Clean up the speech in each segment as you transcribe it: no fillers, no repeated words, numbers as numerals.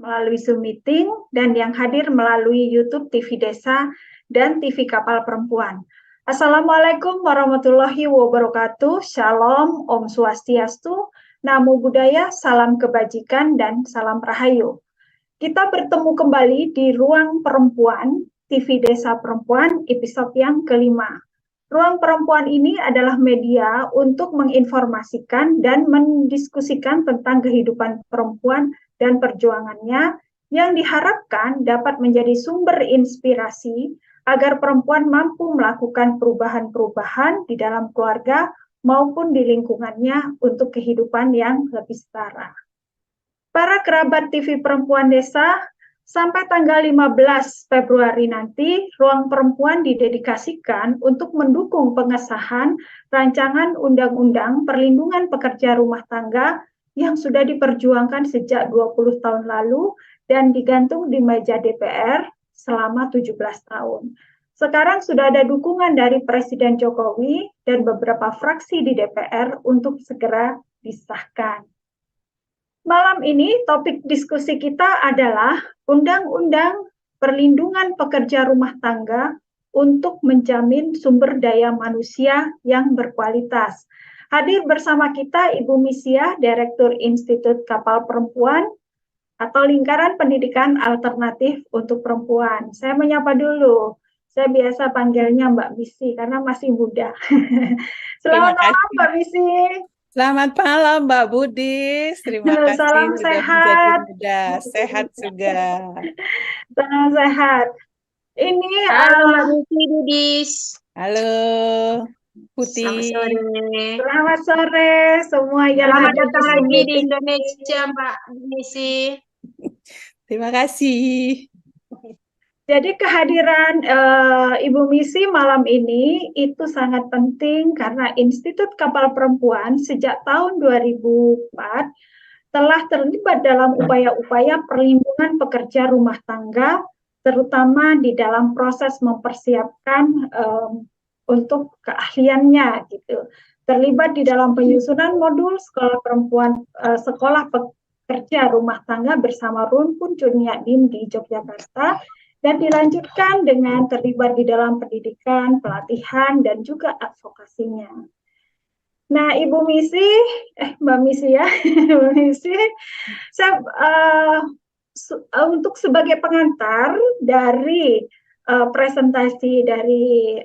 melalui Zoom Meeting dan yang hadir melalui YouTube TV Desa dan TV Kapal Perempuan. Assalamualaikum warahmatullahi wabarakatuh. Shalom, Om Swastiastu, Namo Buddhaya, salam kebajikan dan salam rahayu. Kita bertemu kembali di Ruang Perempuan, TV Desa Perempuan, episode yang kelima. Ruang Perempuan ini adalah media untuk menginformasikan dan mendiskusikan tentang kehidupan perempuan dan perjuangannya yang diharapkan dapat menjadi sumber inspirasi agar perempuan mampu melakukan perubahan-perubahan di dalam keluarga maupun di lingkungannya untuk kehidupan yang lebih setara. Para kerabat TV Perempuan Desa, sampai tanggal 15 Februari nanti, Ruang Perempuan didedikasikan untuk mendukung pengesahan rancangan Undang-Undang Perlindungan Pekerja Rumah Tangga yang sudah diperjuangkan sejak 20 tahun lalu dan digantung di meja DPR selama 17 tahun. Sekarang sudah ada dukungan dari Presiden Jokowi dan beberapa fraksi di DPR untuk segera disahkan. Malam ini topik diskusi kita adalah Undang-Undang Perlindungan Pekerja Rumah Tangga untuk menjamin sumber daya manusia yang berkualitas. Hadir bersama kita Ibu Misia, Direktur Institut Kapal Perempuan atau Lingkaran Pendidikan Alternatif untuk Perempuan. Saya menyapa dulu. Saya biasa panggilnya Mbak Misi karena masih muda. Selamat malam Mbak Misi. Selamat malam Mbak Budis, terima kasih Salam sudah sehat. menjadi muda, sehat juga. Salam sehat. Ini halo Mbak Misi Budis. Halo Putih. Selamat sore. Selamat sore semua yang Selamat ada datang di lagi sini. di Indonesia Mbak Misi. Terima kasih. Jadi kehadiran Ibu Misi malam ini itu sangat penting karena Institut Kapal Perempuan sejak tahun 2004 telah terlibat dalam upaya-upaya perlindungan pekerja rumah tangga, terutama di dalam proses mempersiapkan untuk keahliannya gitu. Terlibat di dalam penyusunan modul sekolah perempuan, sekolah pekerja rumah tangga bersama Rumpun Cuniadim di Yogyakarta. Dan dilanjutkan dengan terlibat di dalam pendidikan, pelatihan, dan juga advokasinya. Nah, Ibu Misi, Mbak Misi ya, Mbak Misi, saya untuk sebagai pengantar dari presentasi dari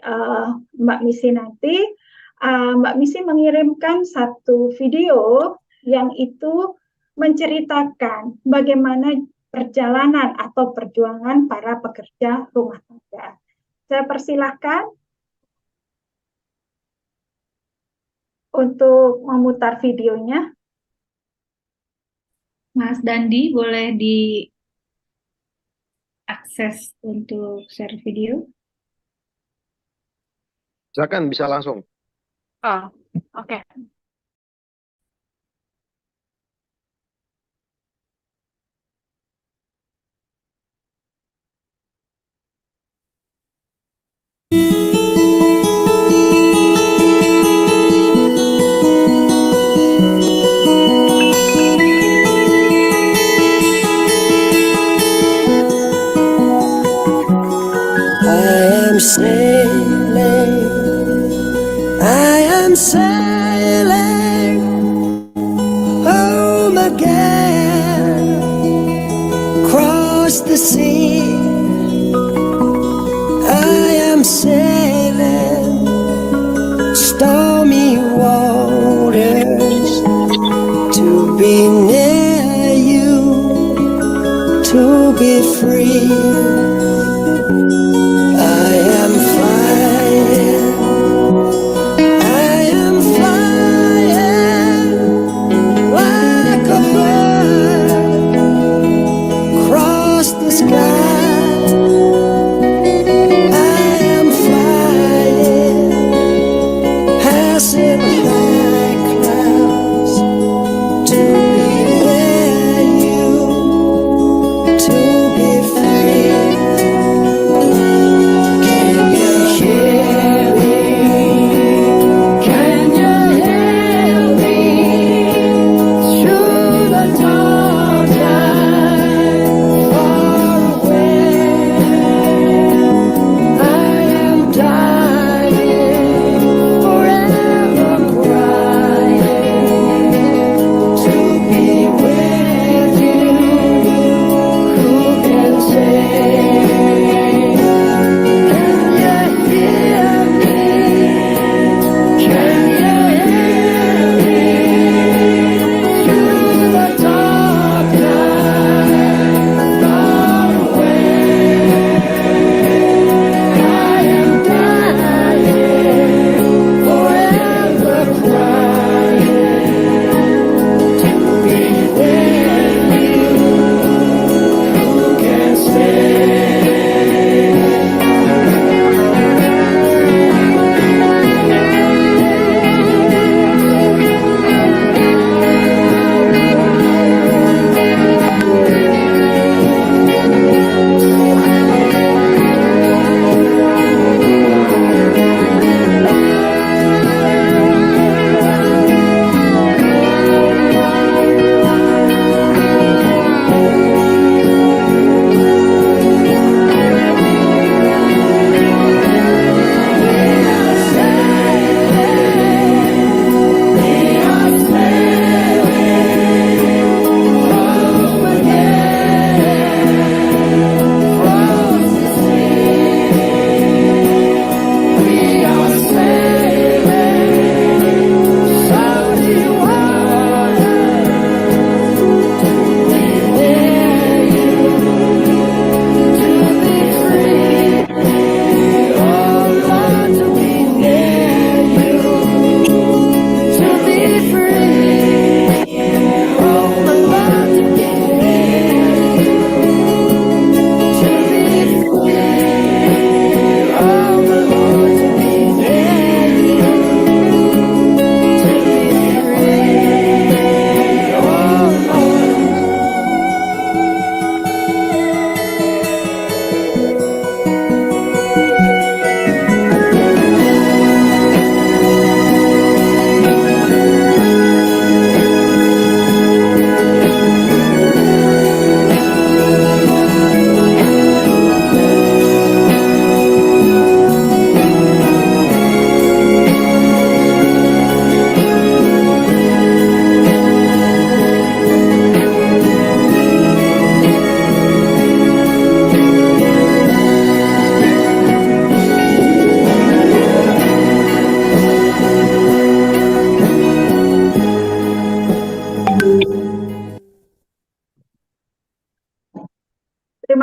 Mbak Misi nanti, Mbak Misi mengirimkan satu video yang itu menceritakan bagaimana perjalanan atau perjuangan para pekerja rumah tangga. Saya persilahkan untuk memutar videonya. Mas Dandi, boleh diakses untuk share video? Silakan, bisa langsung. Oh, oke. I am sailing home again, across the sea. I am sailing stormy waters to be near you, to be free.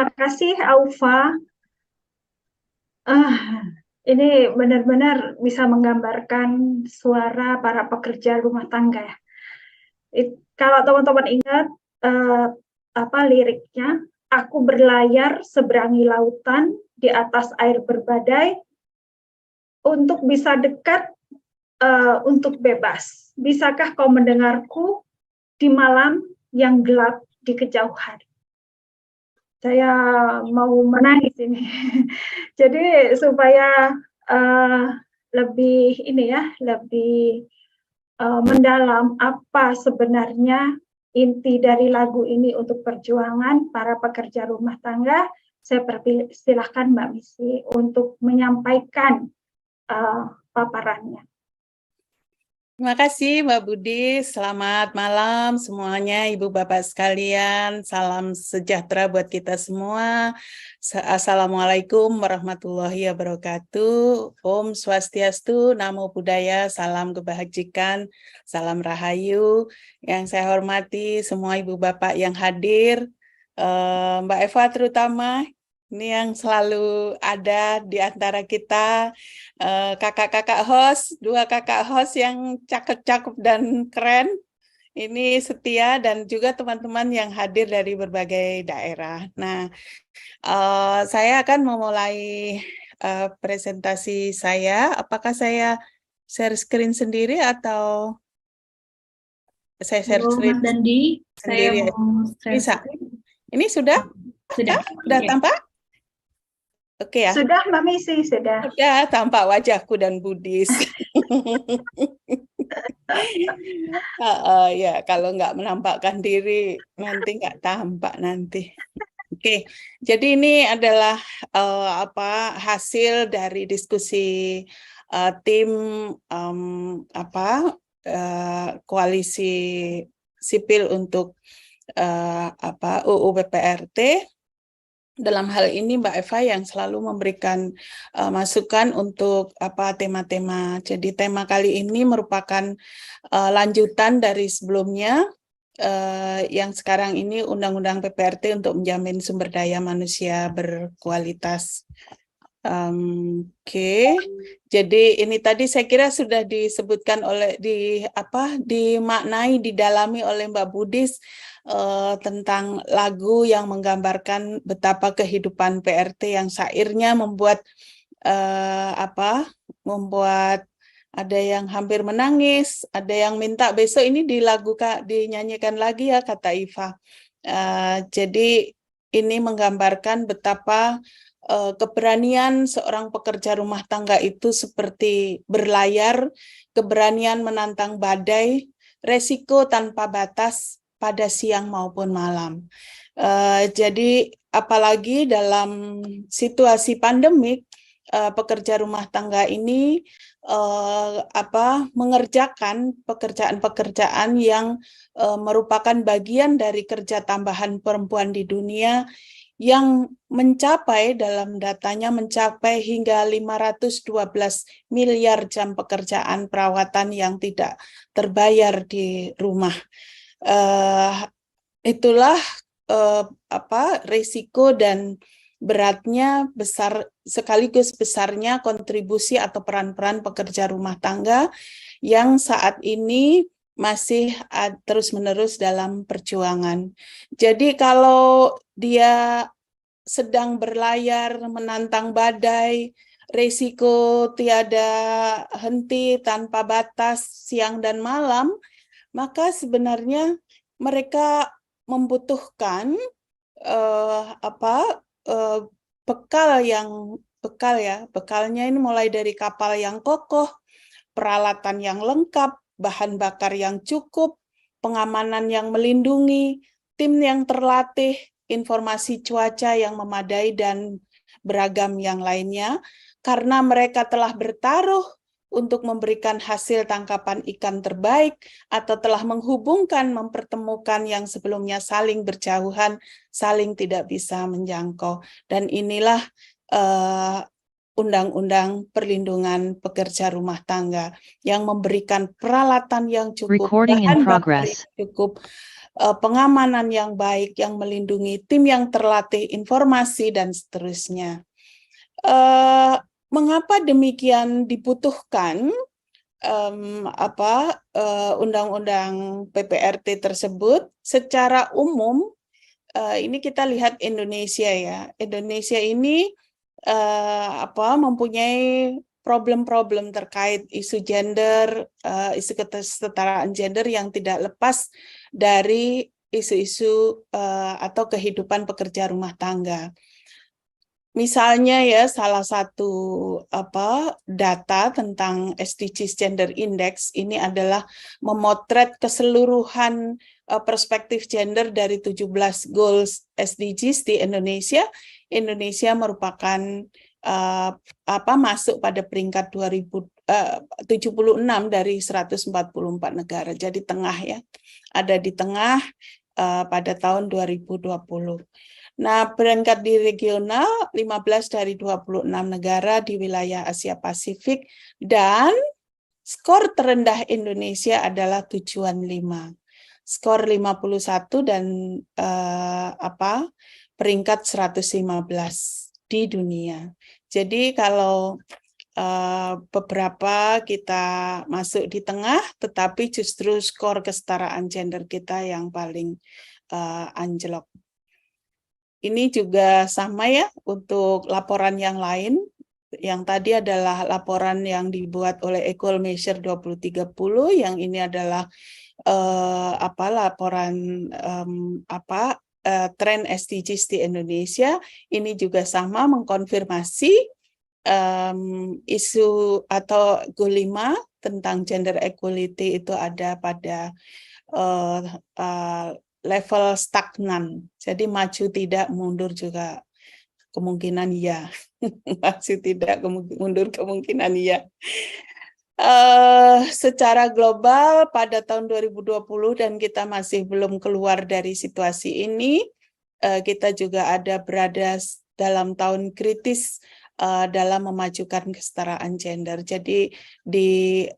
terima kasih Aufa. Ini benar-benar bisa menggambarkan suara para pekerja rumah tangga ya. Kalau teman-teman ingat liriknya, aku berlayar seberangi lautan di atas air berbadai untuk bisa dekat, untuk bebas. Bisakah kau mendengarku di malam yang gelap di kejauhan? Saya mau menangis ini. Jadi supaya lebih mendalam apa sebenarnya inti dari lagu ini untuk perjuangan para pekerja rumah tangga, saya persilahkan Mbak Misi untuk menyampaikan paparannya. Terima kasih Mbak Budi, selamat malam semuanya Ibu Bapak sekalian, salam sejahtera buat kita semua. Assalamualaikum warahmatullahi wabarakatuh. Om Swastiastu, Namo Buddhaya, salam kebajikan, salam rahayu. Yang saya hormati semua Ibu Bapak yang hadir, Mbak Eva terutama, ini yang selalu ada di antara kita, kakak-kakak host, 2 kakak host yang cakep-cakep dan keren. Ini setia dan juga teman-teman yang hadir dari berbagai daerah. Nah, saya akan memulai presentasi saya. Apakah saya share screen sendiri atau saya share screen Mas Dandi, sendiri? saya mau share Bisa. screen. Ini sudah? Sudah. Sudah Oke. tampak? Oke ya. Sudah Mbak Misi, sudah. Sudah tampak wajahku dan Budis. Ya, kalau nggak menampakkan diri nanti nggak tampak nanti. Oke, jadi ini adalah hasil dari diskusi tim koalisi sipil untuk UU PPRT. Dalam hal ini Mbak Eva yang selalu memberikan masukan untuk tema-tema. Jadi tema kali ini merupakan lanjutan dari sebelumnya yang sekarang ini Undang-Undang PPRT untuk menjamin sumber daya manusia berkualitas. Jadi ini tadi saya kira sudah disebutkan dimaknai, didalami oleh Mbak Budis tentang lagu yang menggambarkan betapa kehidupan PRT yang syairnya membuat ada yang hampir menangis, ada yang minta besok ini dinyanyikan lagi ya kata Iva. Jadi ini menggambarkan betapa keberanian seorang pekerja rumah tangga itu seperti berlayar, keberanian menantang badai, resiko tanpa batas pada siang maupun malam. Jadi apalagi dalam situasi pandemik, pekerja rumah tangga ini mengerjakan pekerjaan-pekerjaan yang merupakan bagian dari kerja tambahan perempuan di dunia yang dalam datanya mencapai hingga 512 miliar jam pekerjaan perawatan yang tidak terbayar di rumah. Itulah risiko dan beratnya sekaligus besarnya kontribusi atau peran-peran pekerja rumah tangga yang saat ini masih terus-menerus dalam perjuangan. Jadi kalau dia sedang berlayar menantang badai, risiko tiada henti tanpa batas siang dan malam, maka sebenarnya mereka membutuhkan bekalnya ini mulai dari kapal yang kokoh, peralatan yang lengkap, bahan bakar yang cukup, pengamanan yang melindungi, tim yang terlatih, informasi cuaca yang memadai, dan beragam yang lainnya, karena mereka telah bertaruh untuk memberikan hasil tangkapan ikan terbaik, atau telah mempertemukan yang sebelumnya saling berjauhan, saling tidak bisa menjangkau. Dan inilah Undang-Undang Perlindungan Pekerja Rumah Tangga yang memberikan peralatan yang cukup, bahan bakar yang cukup, pengamanan yang baik, yang melindungi, tim yang terlatih, informasi, dan seterusnya. Mengapa demikian dibutuhkan undang-undang PPRT tersebut? Secara umum, ini kita lihat Indonesia ya. Indonesia ini mempunyai problem-problem terkait isu gender, isu kesetaraan gender yang tidak lepas dari isu-isu atau kehidupan pekerja rumah tangga. Misalnya ya, salah satu data tentang SDGs Gender Index ini adalah memotret keseluruhan perspektif gender dari 17 goals SDGs di Indonesia. Indonesia merupakan masuk pada peringkat 76 dari 144 negara. Jadi tengah ya, ada di tengah pada tahun 2020. Nah, peringkat di regional 15 dari 26 negara di wilayah Asia Pasifik, dan skor terendah Indonesia adalah tujuan 5. Skor 51 dan peringkat 115 di dunia. Jadi kalau beberapa kita masuk di tengah, tetapi justru skor kesetaraan gender kita yang paling anjlok. Ini juga sama ya untuk laporan yang lain. Yang tadi adalah laporan yang dibuat oleh Equal Measure 2030, yang ini adalah laporan tren SDGs di Indonesia. Ini juga sama mengkonfirmasi isu atau Goal 5 tentang gender equality itu ada pada level stagnan. Jadi maju tidak, mundur juga kemungkinan iya. Maju tidak, mundur kemungkinan iya. Secara global pada tahun 2020 dan kita masih belum keluar dari situasi ini, kita juga berada dalam tahun kritis dalam memajukan kesetaraan gender. Jadi di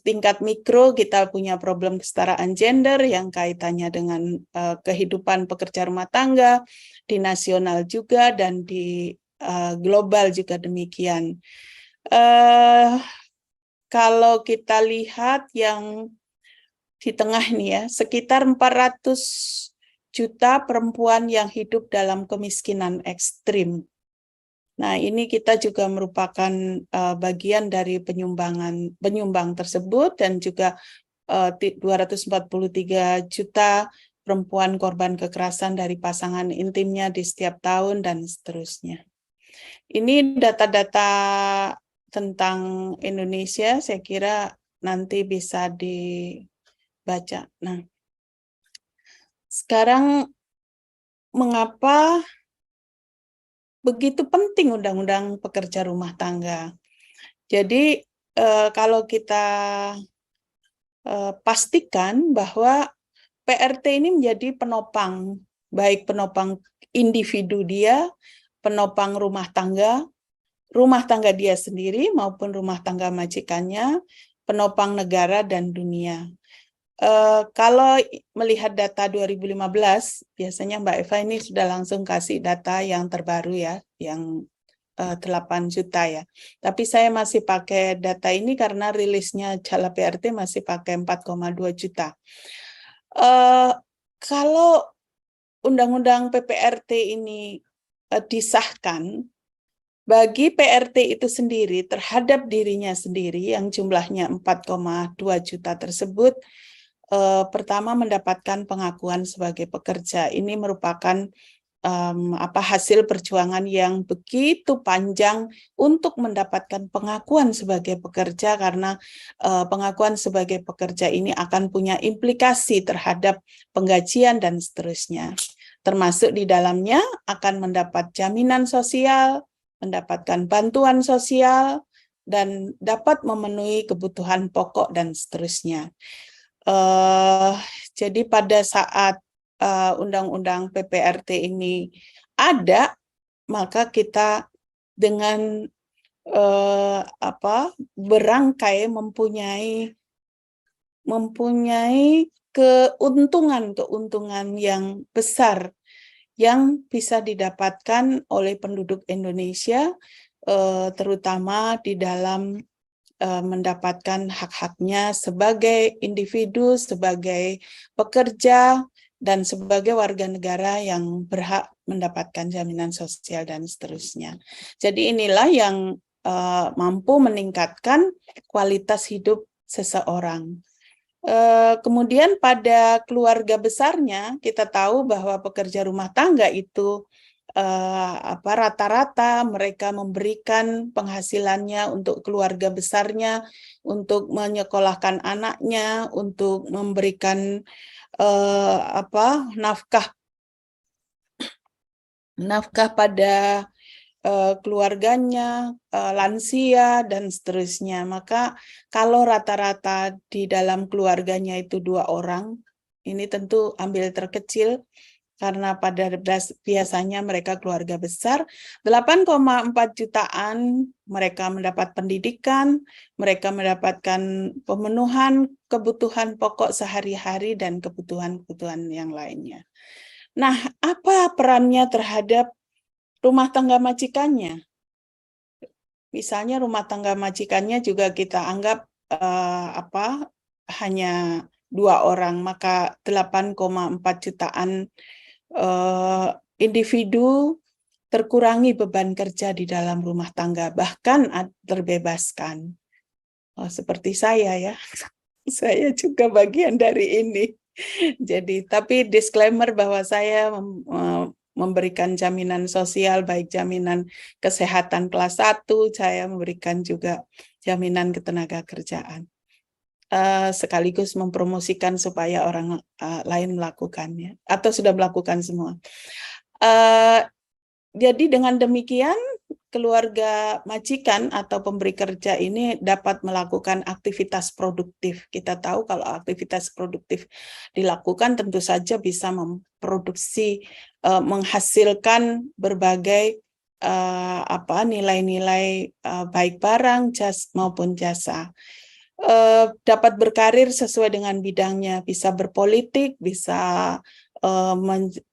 tingkat mikro kita punya problem kesetaraan gender yang kaitannya dengan kehidupan pekerja rumah tangga, di nasional juga, dan di global juga demikian. Kalau kita lihat yang di tengah ini ya, sekitar 400 juta perempuan yang hidup dalam kemiskinan ekstrim. Nah, ini kita juga merupakan bagian dari penyumbang tersebut, dan juga 243 juta perempuan korban kekerasan dari pasangan intimnya di setiap tahun, dan seterusnya. Ini data-data tentang Indonesia, saya kira nanti bisa dibaca. Nah, sekarang mengapa begitu penting undang-undang pekerja rumah tangga? Jadi kalau kita pastikan bahwa PRT ini menjadi penopang, baik penopang individu dia, penopang rumah tangga dia sendiri maupun rumah tangga majikannya, penopang negara dan dunia. Kalau melihat data 2015, biasanya Mbak Eva ini sudah langsung kasih data yang terbaru ya, yang 8 juta ya. Tapi saya masih pakai data ini karena rilisnya Jala PRT masih pakai 4,2 juta. Kalau undang-undang PPRT ini disahkan, bagi PRT itu sendiri terhadap dirinya sendiri yang jumlahnya 4,2 juta tersebut, pertama mendapatkan pengakuan sebagai pekerja. Ini merupakan hasil perjuangan yang begitu panjang untuk mendapatkan pengakuan sebagai pekerja, karena pengakuan sebagai pekerja ini akan punya implikasi terhadap penggajian dan seterusnya. Termasuk di dalamnya akan mendapat jaminan sosial, mendapatkan bantuan sosial, dan dapat memenuhi kebutuhan pokok dan seterusnya. Jadi pada saat undang-undang PPRT ini ada, maka kita dengan berangkai mempunyai keuntungan yang besar yang bisa didapatkan oleh penduduk Indonesia, terutama di dalam mendapatkan hak-haknya sebagai individu, sebagai pekerja, dan sebagai warga negara yang berhak mendapatkan jaminan sosial dan seterusnya. Jadi inilah yang mampu meningkatkan kualitas hidup seseorang. Kemudian pada keluarga besarnya kita tahu bahwa pekerja rumah tangga itu rata-rata mereka memberikan penghasilannya untuk keluarga besarnya, untuk menyekolahkan anaknya, untuk memberikan nafkah pada keluarganya, lansia, dan seterusnya. Maka kalau rata-rata di dalam keluarganya itu 2 orang, ini tentu ambil terkecil, karena biasanya mereka keluarga besar, 8,4 jutaan mereka mendapat pendidikan, mereka mendapatkan pemenuhan kebutuhan pokok sehari-hari dan kebutuhan-kebutuhan yang lainnya. Nah, apa perannya terhadap rumah tangga majikannya? Misalnya rumah tangga majikannya juga kita anggap hanya 2 orang, maka 8,4 jutaan individu terkurangi beban kerja di dalam rumah tangga, bahkan terbebaskan. Seperti saya ya, saya juga bagian dari ini. Jadi, tapi disclaimer bahwa saya memberikan jaminan sosial, baik jaminan kesehatan kelas 1, saya memberikan juga jaminan ketenaga kerjaan. Sekaligus mempromosikan supaya orang lain melakukannya, atau sudah melakukan semua. Jadi dengan demikian, keluarga majikan atau pemberi kerja ini dapat melakukan aktivitas produktif. Kita tahu kalau aktivitas produktif dilakukan tentu saja bisa memproduksi, menghasilkan berbagai nilai-nilai baik barang maupun jasa. Dapat berkarir sesuai dengan bidangnya, bisa berpolitik, bisa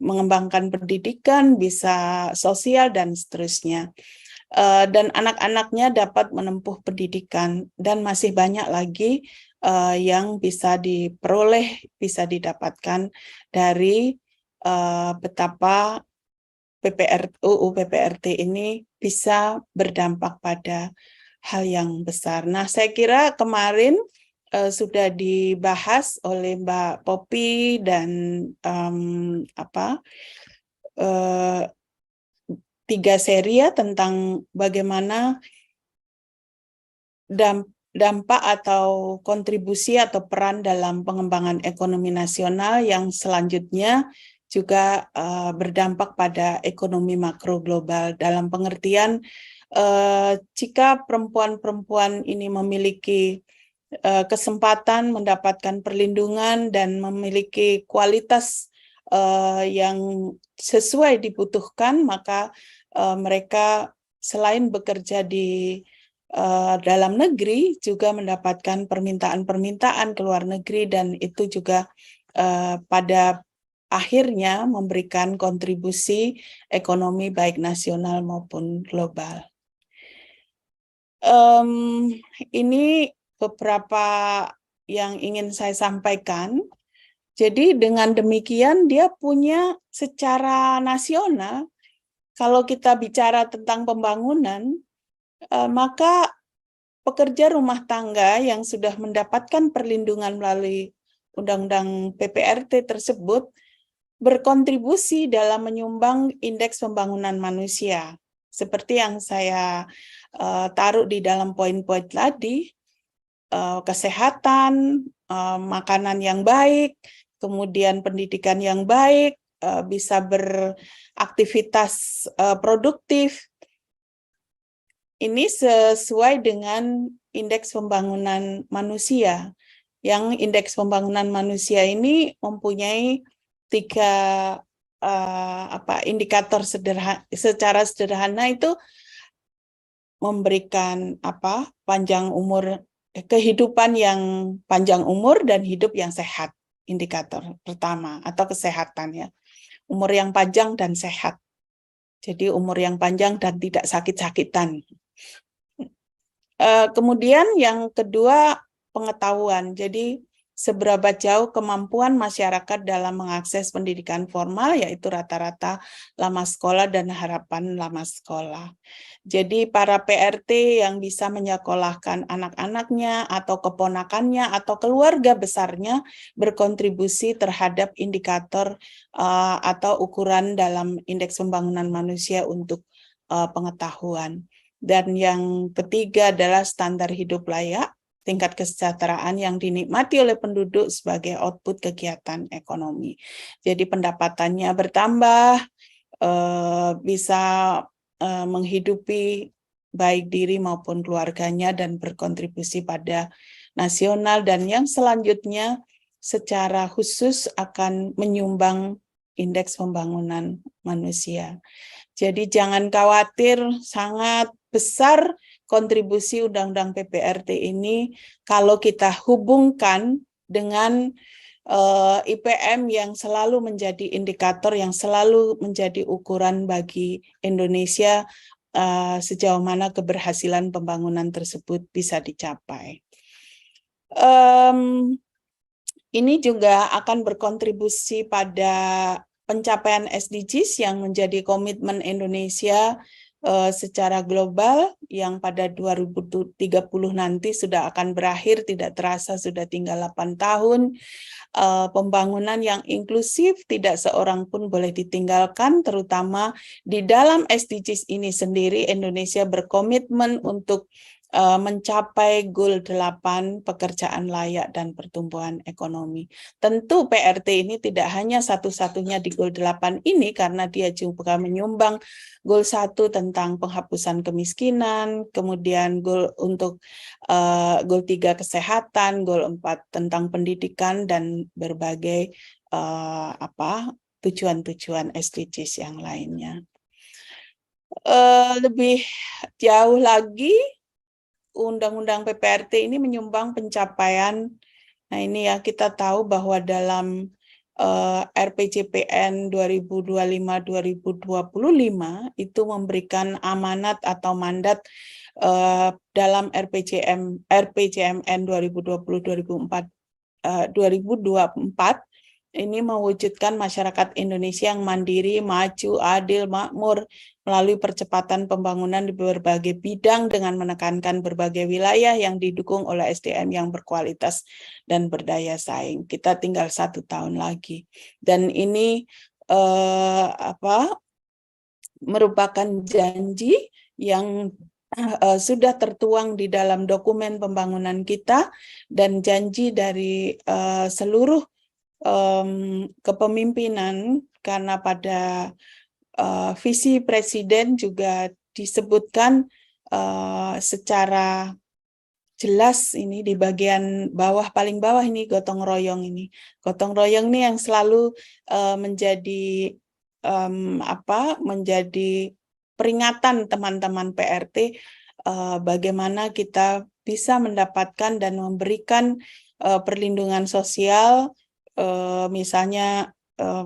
mengembangkan pendidikan, bisa sosial, dan seterusnya. Dan anak-anaknya dapat menempuh pendidikan, dan masih banyak lagi yang bisa diperoleh, bisa didapatkan dari betapa UU PPRT ini bisa berdampak pada hal yang besar. Nah, saya kira kemarin sudah dibahas oleh Mbak Poppy dan 3 seri ya, tentang bagaimana dampak atau kontribusi atau peran dalam pengembangan ekonomi nasional yang selanjutnya juga berdampak pada ekonomi makro global, dalam pengertian jika perempuan-perempuan ini memiliki kesempatan mendapatkan perlindungan dan memiliki kualitas yang sesuai dibutuhkan, maka mereka selain bekerja di dalam negeri juga mendapatkan permintaan-permintaan ke luar negeri, dan itu juga pada akhirnya memberikan kontribusi ekonomi baik nasional maupun global. Ini beberapa yang ingin saya sampaikan. Jadi dengan demikian dia punya secara nasional, kalau kita bicara tentang pembangunan, maka pekerja rumah tangga yang sudah mendapatkan perlindungan melalui Undang-Undang PPRT tersebut berkontribusi dalam menyumbang indeks pembangunan manusia. Seperti yang saya taruh di dalam poin-poin tadi, kesehatan, makanan yang baik, kemudian pendidikan yang baik, bisa beraktivitas produktif. Ini sesuai dengan indeks pembangunan manusia. Yang indeks pembangunan manusia ini mempunyai 3 indikator secara sederhana, itu memberikan panjang umur, kehidupan yang panjang umur dan hidup yang sehat. indikator pertama atau kesehatan ya. Umur yang panjang dan sehat. Jadi umur yang panjang dan tidak sakit-sakitan. Kemudian yang kedua, pengetahuan. Jadi seberapa jauh kemampuan masyarakat dalam mengakses pendidikan formal, yaitu rata-rata lama sekolah dan harapan lama sekolah. Jadi para PRT yang bisa menyekolahkan anak-anaknya atau keponakannya atau keluarga besarnya berkontribusi terhadap indikator atau ukuran dalam indeks pembangunan manusia untuk pengetahuan. Dan yang ketiga adalah standar hidup layak, tingkat kesejahteraan yang dinikmati oleh penduduk sebagai output kegiatan ekonomi. Jadi pendapatannya bertambah, bisa menghidupi baik diri maupun keluarganya dan berkontribusi pada nasional, dan yang selanjutnya secara khusus akan menyumbang indeks pembangunan manusia. Jadi jangan khawatir, sangat besar kontribusi Undang-Undang PPRT ini kalau kita hubungkan dengan IPM yang selalu menjadi indikator, yang selalu menjadi ukuran bagi Indonesia sejauh mana keberhasilan pembangunan tersebut bisa dicapai. Ini juga akan berkontribusi pada pencapaian SDGs yang menjadi komitmen Indonesia secara global yang pada 2030 nanti sudah akan berakhir, tidak terasa sudah tinggal 8 tahun. Pembangunan yang inklusif tidak seorang pun boleh ditinggalkan, terutama di dalam SDGs ini sendiri Indonesia berkomitmen untuk mencapai goal 8 pekerjaan layak dan pertumbuhan ekonomi. Tentu PRT ini tidak hanya satu-satunya di goal 8 ini, karena dia juga menyumbang goal 1 tentang penghapusan kemiskinan, kemudian goal untuk goal 3 kesehatan, goal 4 tentang pendidikan, dan berbagai tujuan-tujuan SDGs yang lainnya. Lebih jauh lagi, Undang-Undang PPRT ini menyumbang pencapaian. Nah ini ya, kita tahu bahwa dalam RPJPN 2025-2025 itu memberikan amanat atau mandat dalam RPJMN 2020-2024 ini mewujudkan masyarakat Indonesia yang mandiri, maju, adil, makmur melalui percepatan pembangunan di berbagai bidang dengan menekankan berbagai wilayah yang didukung oleh SDM yang berkualitas dan berdaya saing. Kita tinggal 1 tahun lagi, dan ini merupakan janji yang sudah tertuang di dalam dokumen pembangunan kita dan janji dari seluruh kepemimpinan, karena pada visi presiden juga disebutkan secara jelas ini di bagian bawah, paling bawah ini gotong royong ini. Gotong royong ini yang selalu menjadi peringatan teman-teman PRT bagaimana kita bisa mendapatkan dan memberikan perlindungan sosial, misalnya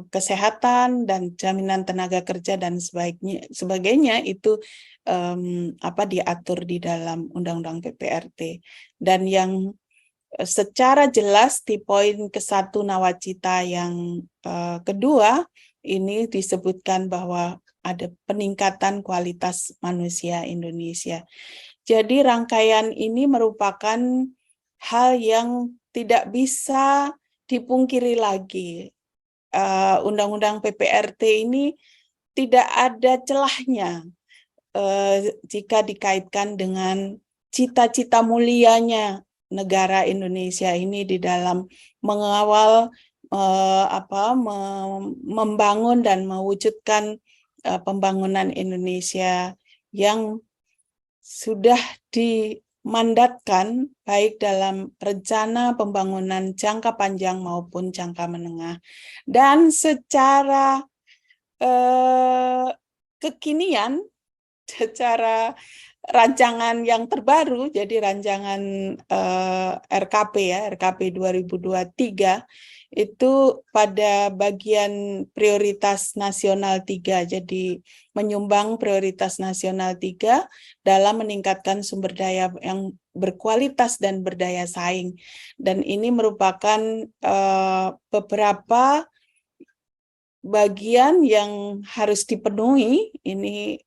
kesehatan dan jaminan tenaga kerja dan sebagainya itu diatur di dalam Undang-Undang PPRT. Dan yang secara jelas di poin ke-1 nawacita yang kedua ini disebutkan bahwa ada peningkatan kualitas manusia Indonesia. Jadi rangkaian ini merupakan hal yang tidak bisa dipungkiri lagi. Undang-Undang PPRT ini tidak ada celahnya jika dikaitkan dengan cita-cita mulianya negara Indonesia ini di dalam mengawal membangun dan mewujudkan pembangunan Indonesia yang sudah dimandatkan baik dalam rencana pembangunan jangka panjang maupun jangka menengah. Dan secara kekinian, secara rancangan yang terbaru, jadi rancangan RKP ya, RKP 2023 itu pada bagian prioritas nasional 3, jadi menyumbang prioritas nasional 3 dalam meningkatkan sumber daya yang berkualitas dan berdaya saing. Dan ini merupakan beberapa bagian yang harus dipenuhi. Ini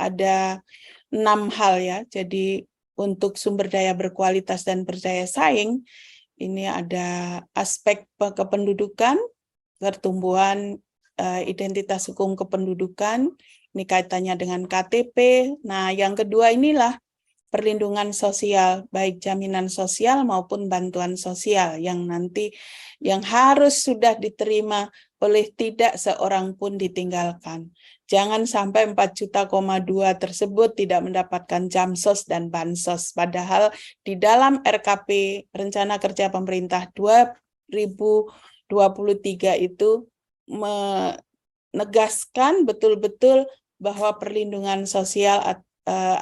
ada 6 hal ya. Jadi untuk sumber daya berkualitas dan berdaya saing, ini ada aspek kependudukan, pertumbuhan identitas hukum kependudukan, ini kaitannya dengan KTP. Nah, yang kedua inilah perlindungan sosial, baik jaminan sosial maupun bantuan sosial yang nanti yang harus sudah diterima oleh tidak seorang pun ditinggalkan. Jangan sampai 4,2 juta tersebut tidak mendapatkan jamsos dan bansos. Padahal di dalam RKP Rencana Kerja Pemerintah 2023 itu menegaskan betul-betul bahwa perlindungan sosial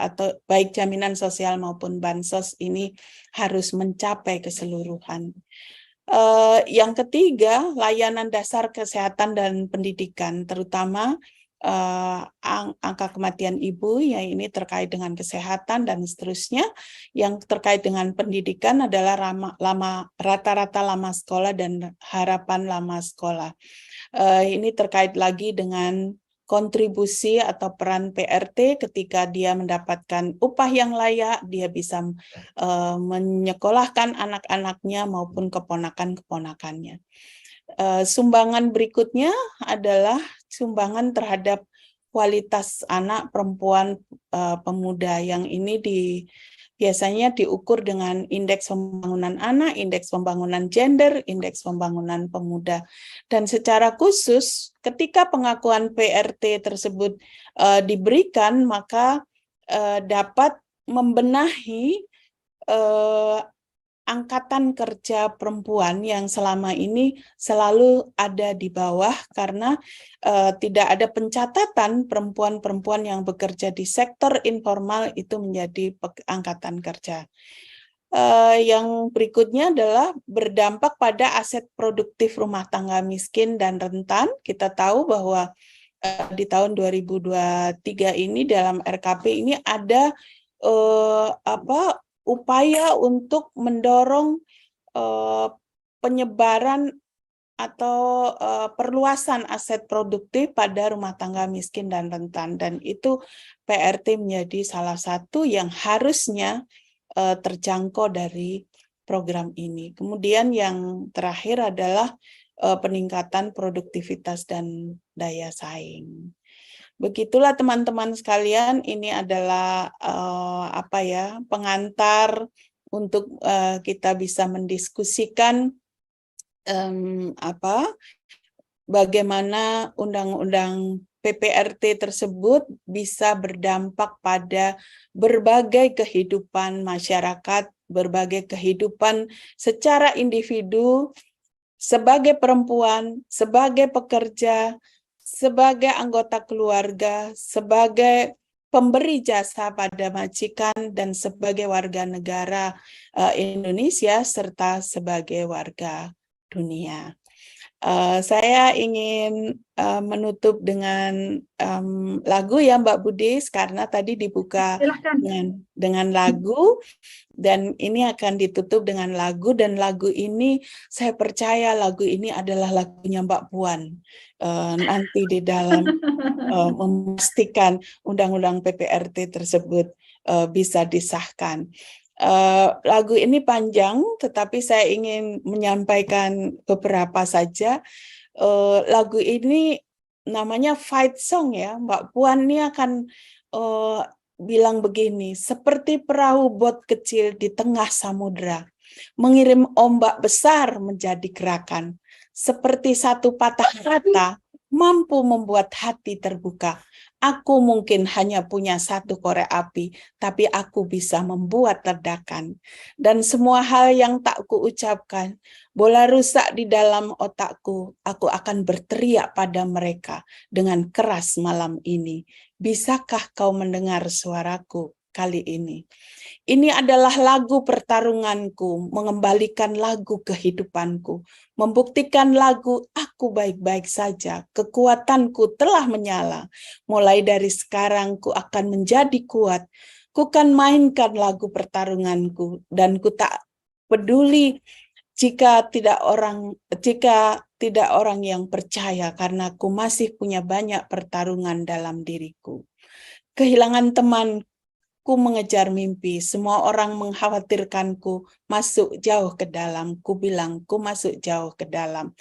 atau baik jaminan sosial maupun bansos ini harus mencapai keseluruhan. Yang ketiga, layanan dasar kesehatan dan pendidikan, terutama angka kematian ibu, ya ini terkait dengan kesehatan dan seterusnya. Yang terkait dengan pendidikan adalah rata-rata lama sekolah dan harapan lama sekolah. Ini terkait lagi dengan kontribusi atau peran PRT ketika dia mendapatkan upah yang layak, dia bisa menyekolahkan anak-anaknya maupun keponakan-keponakannya. Sumbangan berikutnya adalah sumbangan terhadap kualitas anak, perempuan, pemuda, yang ini biasanya diukur dengan indeks pembangunan anak, indeks pembangunan gender, indeks pembangunan pemuda. Dan secara khusus ketika pengakuan PRT tersebut diberikan, maka dapat membenahi angkatan kerja perempuan yang selama ini selalu ada di bawah karena tidak ada pencatatan perempuan-perempuan yang bekerja di sektor informal itu menjadi angkatan kerja. Yang berikutnya adalah berdampak pada aset produktif rumah tangga miskin dan rentan. Kita tahu bahwa di tahun 2023 ini dalam RKP ini ada upaya untuk mendorong penyebaran atau perluasan aset produktif pada rumah tangga miskin dan rentan, dan itu PRT menjadi salah satu yang harusnya terjangkau dari program ini. Kemudian yang terakhir adalah peningkatan produktivitas dan daya saing. Begitulah teman-teman sekalian, ini adalah pengantar untuk kita bisa mendiskusikan bagaimana undang-undang PPRT tersebut bisa berdampak pada berbagai kehidupan masyarakat, berbagai kehidupan secara individu, sebagai perempuan, sebagai pekerja, sebagai anggota keluarga, sebagai pemberi jasa pada majikan, dan sebagai warga negara Indonesia, serta sebagai warga dunia. Saya ingin menutup dengan lagu ya Mbak Budis, karena tadi dibuka dengan lagu, dan ini akan ditutup dengan lagu, dan lagu ini saya percaya lagu ini adalah lagunya Mbak Puan nanti di dalam memastikan undang-undang PPRT tersebut bisa disahkan. Lagu ini panjang, tetapi saya ingin menyampaikan beberapa saja. Lagu ini namanya Fight Song ya. Mbak Puan ini akan bilang begini: seperti perahu bot kecil di tengah samudera, mengirim ombak besar menjadi gerakan. Seperti satu patah kata mampu membuat hati terbuka. Aku mungkin hanya punya satu korek api, tapi aku bisa membuat ledakan. Dan semua hal yang tak kuucapkan, bola rusak di dalam otakku, aku akan berteriak pada mereka dengan keras malam ini. Bisakah kau mendengar suaraku? kali ini. Ini adalah lagu pertarunganku, mengembalikan lagu kehidupanku, membuktikan lagu aku baik-baik saja, kekuatanku telah menyala. Mulai dari sekarang ku akan menjadi kuat, ku kan mainkan lagu pertarunganku, dan ku tak peduli jika tidak orang yang percaya, karena ku masih punya banyak pertarungan dalam diriku. Kehilangan teman, ku mengejar mimpi, semua orang mengkhawatirkanku, masuk jauh ke dalam. Ku bilang, ku masuk jauh ke dalam,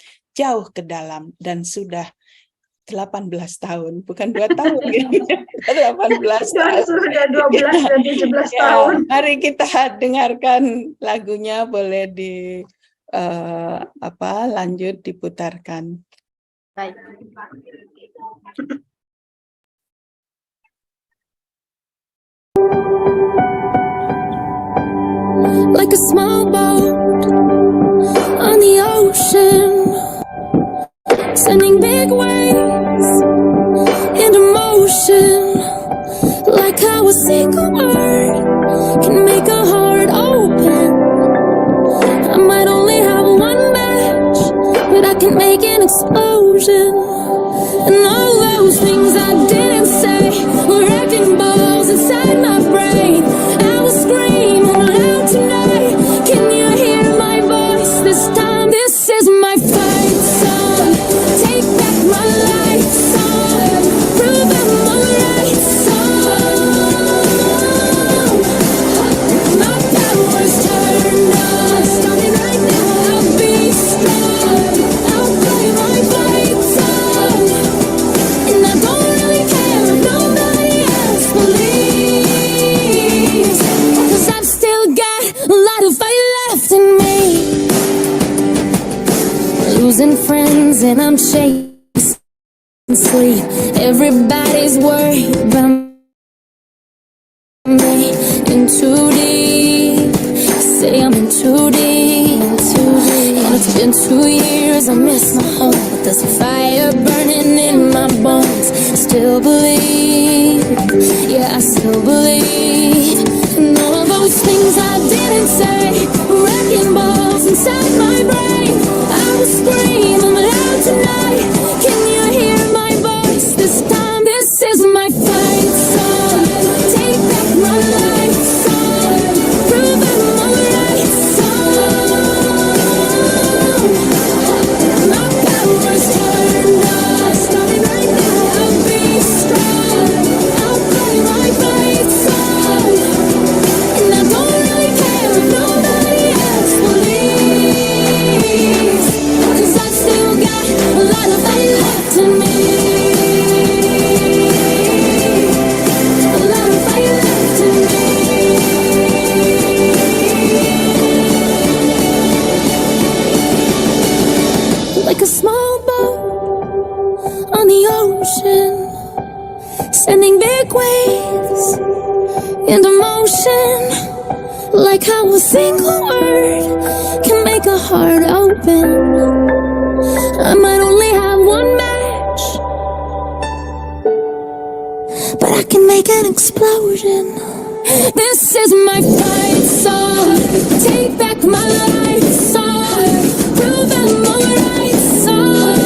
dan sudah 18 tahun, bukan 2 tahun, 18 tahun. Sudah 12 dan 17 tahun. Mari kita dengarkan lagunya, boleh lanjut diputarkan. Baik. Like a small boat on the ocean, sending big waves into motion. Like how a single word can make a heart open. I might only have one match, but I can make an explosion. And all those things I didn't say were wrecking balls inside my brain. I will scream aloud tonight. Can you hear my voice this time? This is my fight song. Take back my life song. Prove I'm alright song. My power's turned on. Starting right now, I'll be strong. I'll play my fight song. And I don't really care if nobody else believes, 'cause I've still got a lot of fight left in me. Losing friends and I'm chasing sleep. Everybody's worried about me. In too deep, say I'm in too deep, and it's been 2 years. I miss my home, but there's a fire burning in my bones. I still believe, yeah, I still believe. And all of those things I didn't say, wrecking balls inside my brain. I will scream aloud tonight. Can you hear my voice this time? This is my fight song. Take back my life song. Prove I'm alright song. My power's turned on. Starting right now, I'll be strong. I'll play my fight song. And I don't really care if nobody else believes, 'cause I've still got a lot of fight left in me. A lot of fight left in me. Like a small boat on the ocean, sending big waves into motion. Like how a single word can make a heart open. I might only have one match, but I can make an explosion. This is my fight song. Take back my life song. Prove I'm alright song.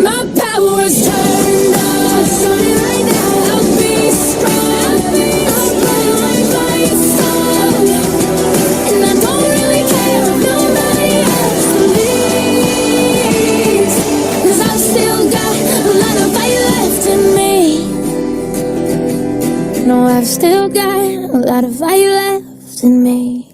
My power's turned on. Starting right now, I'll be strong. I'll play my fight song. And I don't really care if nobody else believes, 'cause I've still got a lot of fight left in me. No, I've still got a lot of fight left in me.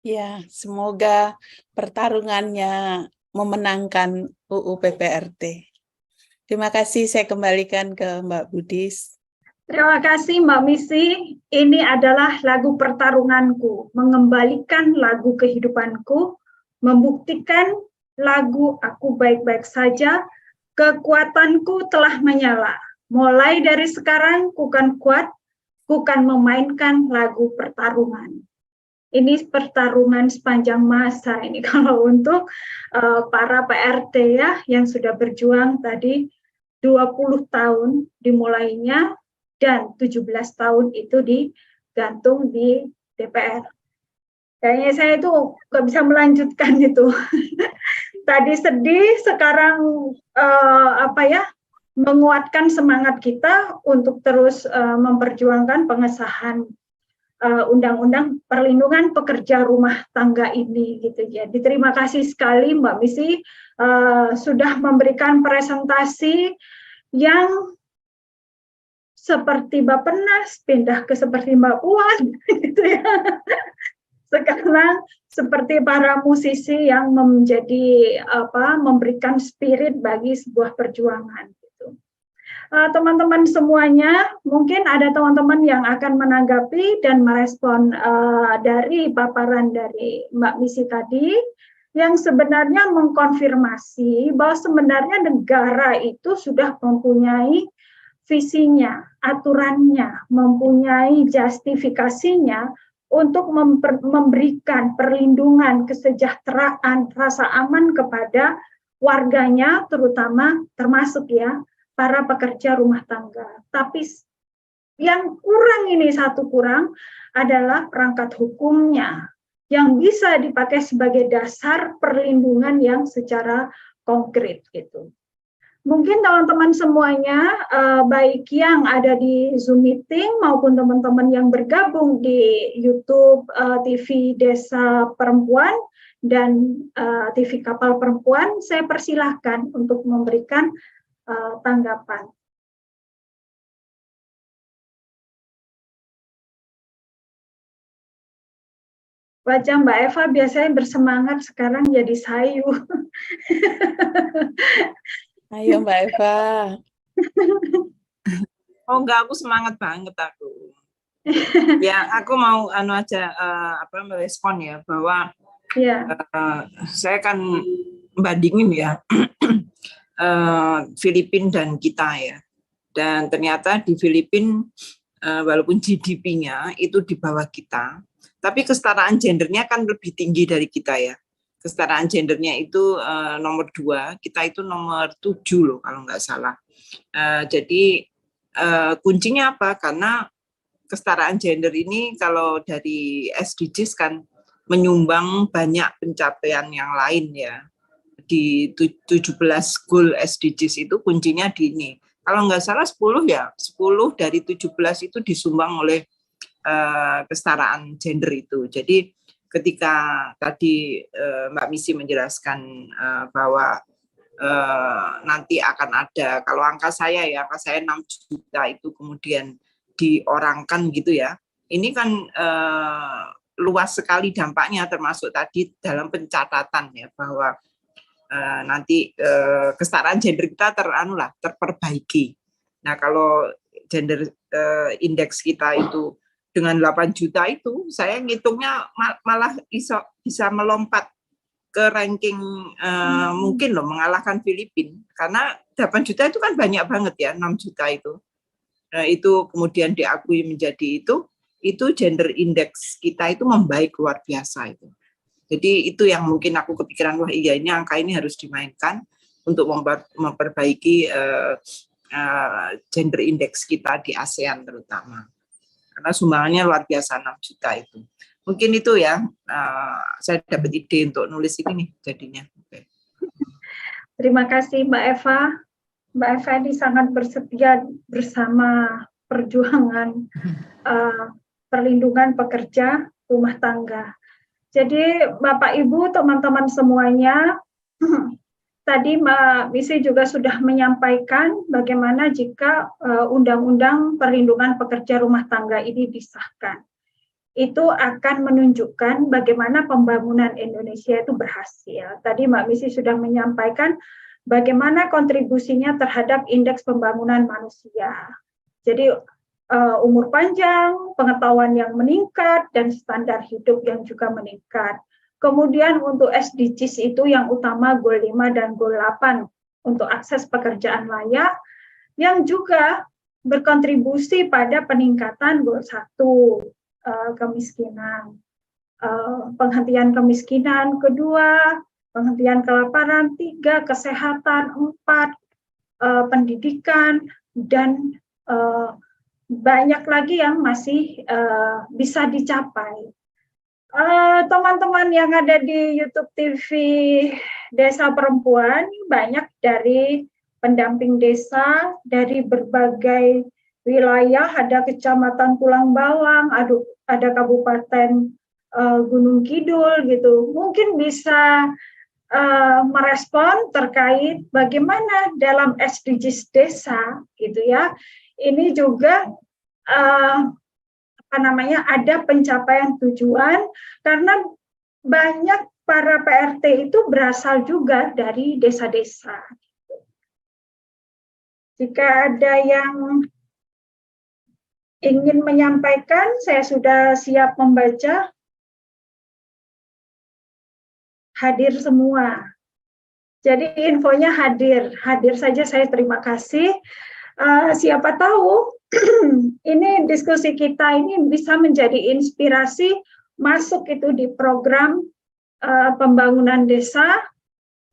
Ya, semoga pertarungannya memenangkan UU PPRT. Terima kasih, saya kembalikan ke Mbak Budis. Terima kasih Mbak Misi. Ini adalah lagu pertarunganku, mengembalikan lagu kehidupanku, membuktikan lagu aku baik-baik saja, kekuatanku telah menyala. Mulai dari sekarang ku kan kuat, ku kan memainkan lagu pertarungan. Ini pertarungan sepanjang masa ini kalau untuk para PRT ya yang sudah berjuang tadi 20 tahun dimulainya dan 17 tahun itu digantung di DPR. Kayaknya saya itu nggak bisa melanjutkan itu. Tadi sedih, sekarang menguatkan semangat kita untuk terus memperjuangkan pengesahan Undang-Undang Perlindungan Pekerja Rumah Tangga ini, gitu. Jadi terima kasih sekali Mbak Missy sudah memberikan presentasi yang seperti Bappenas pindah ke seperti Mbak Puan, gitu ya. Sekarang seperti para musisi yang memberikan spirit bagi sebuah perjuangan. Teman-teman semuanya, mungkin ada teman-teman yang akan menanggapi dan merespon dari paparan dari Mbak Missy tadi, yang sebenarnya mengkonfirmasi bahwa sebenarnya negara itu sudah mempunyai visinya, aturannya, mempunyai justifikasinya untuk memberikan perlindungan, kesejahteraan, rasa aman kepada warganya, terutama termasuk ya para pekerja rumah tangga. Tapi yang kurang adalah perangkat hukumnya yang bisa dipakai sebagai dasar perlindungan yang secara konkret gitu. Mungkin teman-teman semuanya, baik yang ada di Zoom meeting maupun teman-teman yang bergabung di YouTube TV Desa Perempuan dan TV Kapal Perempuan, saya persilahkan untuk memberikan tanggapan. Wajah Mbak Eva biasanya bersemangat, sekarang jadi sayu. Ayo Mbak Eva. Oh enggak, aku semangat banget aku. Ya, aku mau merespon ya bahwa saya kan bandingin ya Filipina dan kita ya. Dan ternyata di Filipina walaupun GDP-nya itu di bawah kita, tapi kesetaraan gendernya kan lebih tinggi dari kita ya. Kesetaraan gendernya itu nomor 2, kita itu nomor 7 loh kalau nggak salah. Jadi kuncinya apa? Karena kesetaraan gender ini kalau dari SDGs kan menyumbang banyak pencapaian yang lain ya. Di 17 goal SDGs itu kuncinya di ini. Kalau nggak salah 10 ya, 10 dari 17 itu disumbang oleh kesetaraan gender itu. Jadi ketika tadi Mbak Missy menjelaskan bahwa nanti akan ada, kalau angka saya 6 juta itu kemudian diorangkan gitu ya, ini kan luas sekali dampaknya, termasuk tadi dalam pencatatan ya, bahwa nanti kesetaraan gender kita terperbaiki. Nah kalau gender indeks kita itu dengan 8 juta itu, saya ngitungnya malah bisa melompat ke ranking mungkin loh, mengalahkan Filipina. Karena 8 juta itu kan banyak banget ya, 6 juta itu. Nah, itu kemudian diakui menjadi itu gender indeks kita itu membaik luar biasa itu. Jadi itu yang mungkin aku kepikiran, wah iya ini angka ini harus dimainkan untuk memperbaiki gender indeks kita di ASEAN terutama. Karena sumbangannya luar biasa 6 juta itu. Mungkin itu ya, saya dapat ide untuk nulis ini nih jadinya. Okay. Terima kasih Mbak Eva. Mbak Eva ini sangat bersetia bersama perjuangan perlindungan pekerja rumah tangga. Jadi Bapak Ibu, teman-teman semuanya, tadi Mbak Missy juga sudah menyampaikan bagaimana jika Undang-Undang Perlindungan Pekerja Rumah Tangga ini disahkan. Itu akan menunjukkan bagaimana pembangunan Indonesia itu berhasil. Tadi Mbak Missy sudah menyampaikan bagaimana kontribusinya terhadap indeks pembangunan manusia. Jadi umur panjang, pengetahuan yang meningkat, dan standar hidup yang juga meningkat. Kemudian untuk SDGs itu yang utama Goal 5 dan Goal 8 untuk akses pekerjaan layak, yang juga berkontribusi pada peningkatan Goal 1, kemiskinan, penghentian kemiskinan, 2, penghentian kelaparan, 3, kesehatan, 4, pendidikan, dan banyak lagi yang masih bisa dicapai. Teman-teman yang ada di YouTube TV Desa Perempuan, banyak dari pendamping desa dari berbagai wilayah, ada Kecamatan Pulang Bawang, ada Kabupaten Gunung Kidul gitu. Mungkin bisa merespon terkait bagaimana dalam SDGs desa gitu ya. Ini juga ada pencapaian tujuan karena banyak para PRT itu berasal juga dari desa-desa. Jika ada yang ingin menyampaikan, saya sudah siap membaca. Hadir semua. Jadi infonya hadir saja, saya terima kasih. Siapa tahu ini diskusi kita ini bisa menjadi inspirasi masuk itu di program pembangunan desa,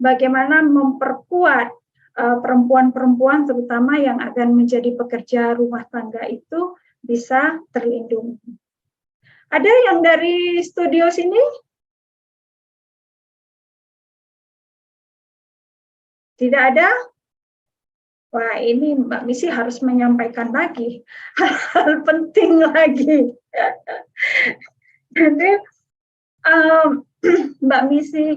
bagaimana memperkuat perempuan-perempuan terutama yang akan menjadi pekerja rumah tangga itu bisa terlindungi. Ada yang dari studio sini? Tidak ada? Wah, ini Mbak Misi harus menyampaikan lagi hal penting lagi. Jadi Mbak Misi,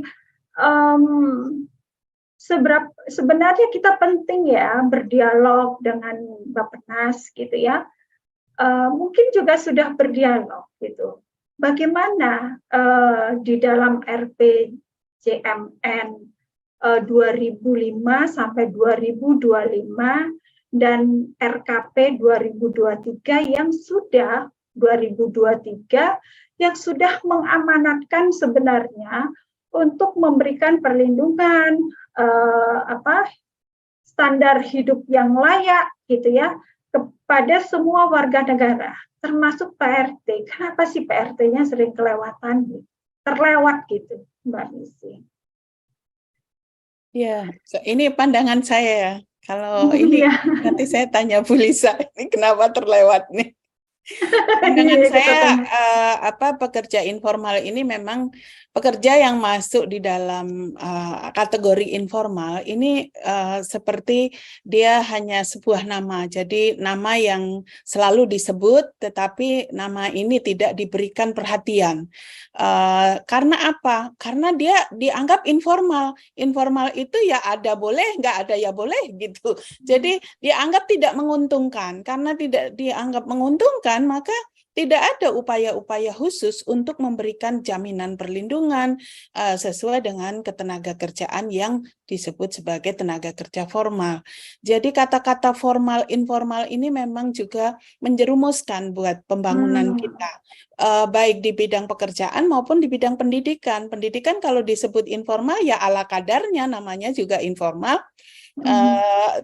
sebenarnya kita penting ya berdialog dengan Bappenas gitu ya. Mungkin juga sudah berdialog gitu. Bagaimana di dalam RPJMN 2005 sampai 2025 dan RKP 2023 yang sudah 2023 yang sudah mengamanatkan sebenarnya untuk memberikan perlindungan standar hidup yang layak gitu ya kepada semua warga negara termasuk PRT. Kenapa sih PRT-nya sering terlewat gitu Mbak Misi? Ya, ini pandangan saya ya. Kalau ini nanti saya tanya Bu Lisa, ini kenapa terlewat nih? Pandangan saya pekerja informal ini memang pekerja yang masuk di dalam kategori informal ini seperti dia hanya sebuah nama. Jadi nama yang selalu disebut tetapi nama ini tidak diberikan perhatian. Karena apa? Karena dia dianggap informal. Informal itu ya ada boleh, nggak ada ya boleh gitu. Jadi dianggap tidak menguntungkan. Karena tidak dianggap menguntungkan, maka tidak ada upaya-upaya khusus untuk memberikan jaminan perlindungan sesuai dengan ketenagakerjaan yang disebut sebagai tenaga kerja formal. Jadi kata-kata formal informal ini memang juga menjerumuskan buat pembangunan kita, baik di bidang pekerjaan maupun di bidang pendidikan. Pendidikan kalau disebut informal ya ala kadarnya, namanya juga informal.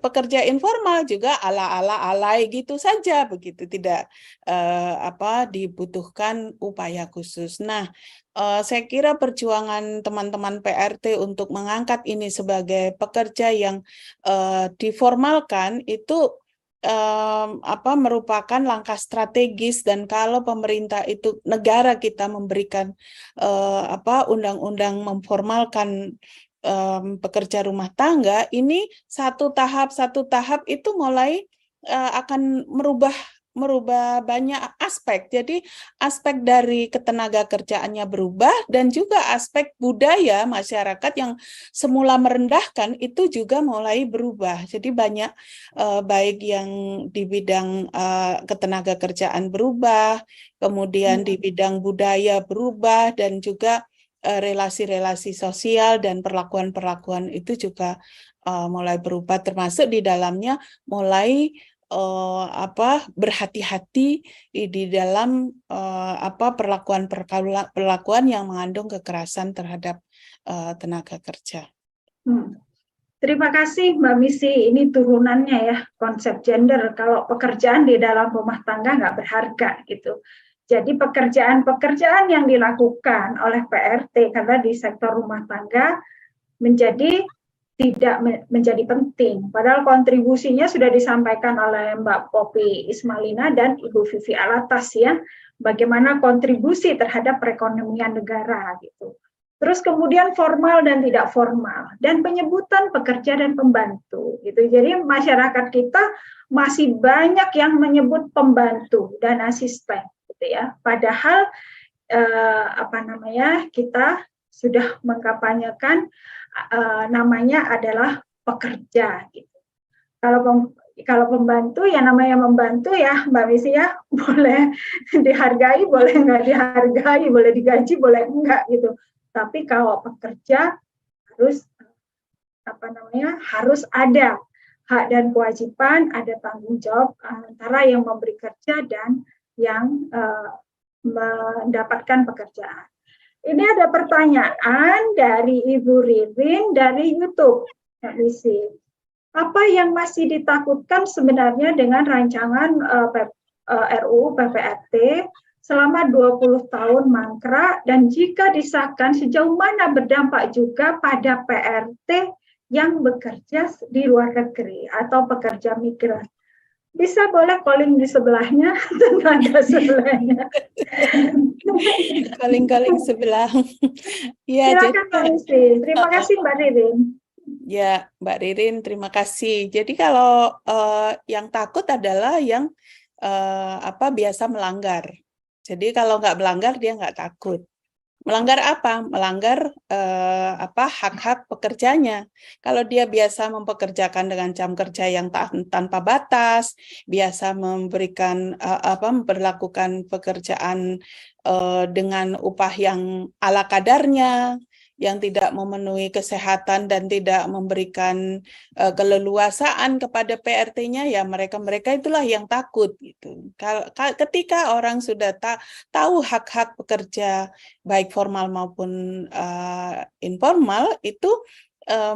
Pekerja informal juga ala-alai gitu saja, begitu, tidak dibutuhkan upaya khusus. Nah, saya kira perjuangan teman-teman PRT untuk mengangkat ini sebagai pekerja yang diformalkan itu merupakan langkah strategis, dan kalau pemerintah itu, negara kita memberikan undang-undang memformalkan pekerja rumah tangga, ini satu tahap itu mulai akan merubah banyak aspek. Jadi aspek dari ketenaga kerjaannya berubah, dan juga aspek budaya masyarakat yang semula merendahkan itu juga mulai berubah. Jadi banyak baik yang di bidang ketenaga kerjaan berubah, kemudian di bidang budaya berubah, dan juga relasi-relasi sosial dan perlakuan-perlakuan itu juga mulai berubah, termasuk di dalamnya mulai berhati-hati di dalam perlakuan yang mengandung kekerasan terhadap tenaga kerja. Terima kasih Mbak Misi. Ini turunannya ya konsep gender. Kalau pekerjaan di dalam rumah tangga nggak berharga gitu. Jadi pekerjaan-pekerjaan yang dilakukan oleh PRT karena di sektor rumah tangga menjadi tidak menjadi penting. Padahal kontribusinya sudah disampaikan oleh Mbak Poppy Ismailina dan Ibu Vivi Alatas ya, bagaimana kontribusi terhadap perekonomian negara gitu. Terus kemudian formal dan tidak formal, dan penyebutan pekerja dan pembantu gitu. Jadi masyarakat kita masih banyak yang menyebut pembantu dan asisten gitu ya. Padahal kita sudah mengkampanyekan namanya adalah pekerja gitu. Kalau pembantu ya namanya membantu ya Mbak Misi ya, boleh dihargai, boleh nggak dihargai, boleh digaji, boleh enggak gitu. Tapi kalau pekerja harus harus ada hak dan kewajiban, ada tanggung jawab antara yang memberi kerja dan yang mendapatkan pekerjaan. Ini ada pertanyaan dari Ibu Ririn dari YouTube. Mbak Misi, apa yang masih ditakutkan sebenarnya dengan rancangan RUU PPRT selama 20 tahun mangkrak, dan jika disahkan sejauh mana berdampak juga pada PRT yang bekerja di luar negeri atau pekerja migran? Bisa boleh calling di sebelahnya, tetangga sebelahnya. Calling sebelah. Ya, silakan Mbak Misi. Terima kasih Mbak Ririn. Ya, Mbak Ririn, terima kasih. Jadi kalau yang takut adalah yang biasa melanggar. Jadi kalau nggak melanggar dia nggak takut. Melanggar apa? Melanggar hak-hak pekerjanya. Kalau dia biasa mempekerjakan dengan jam kerja yang tanpa batas, biasa memperlakukan pekerjaan dengan upah yang ala kadarnya, yang tidak memenuhi kesehatan dan tidak memberikan keleluasaan kepada PRT-nya, ya mereka itulah yang takut gitu. Ketika orang sudah tahu hak-hak pekerja baik formal maupun informal, itu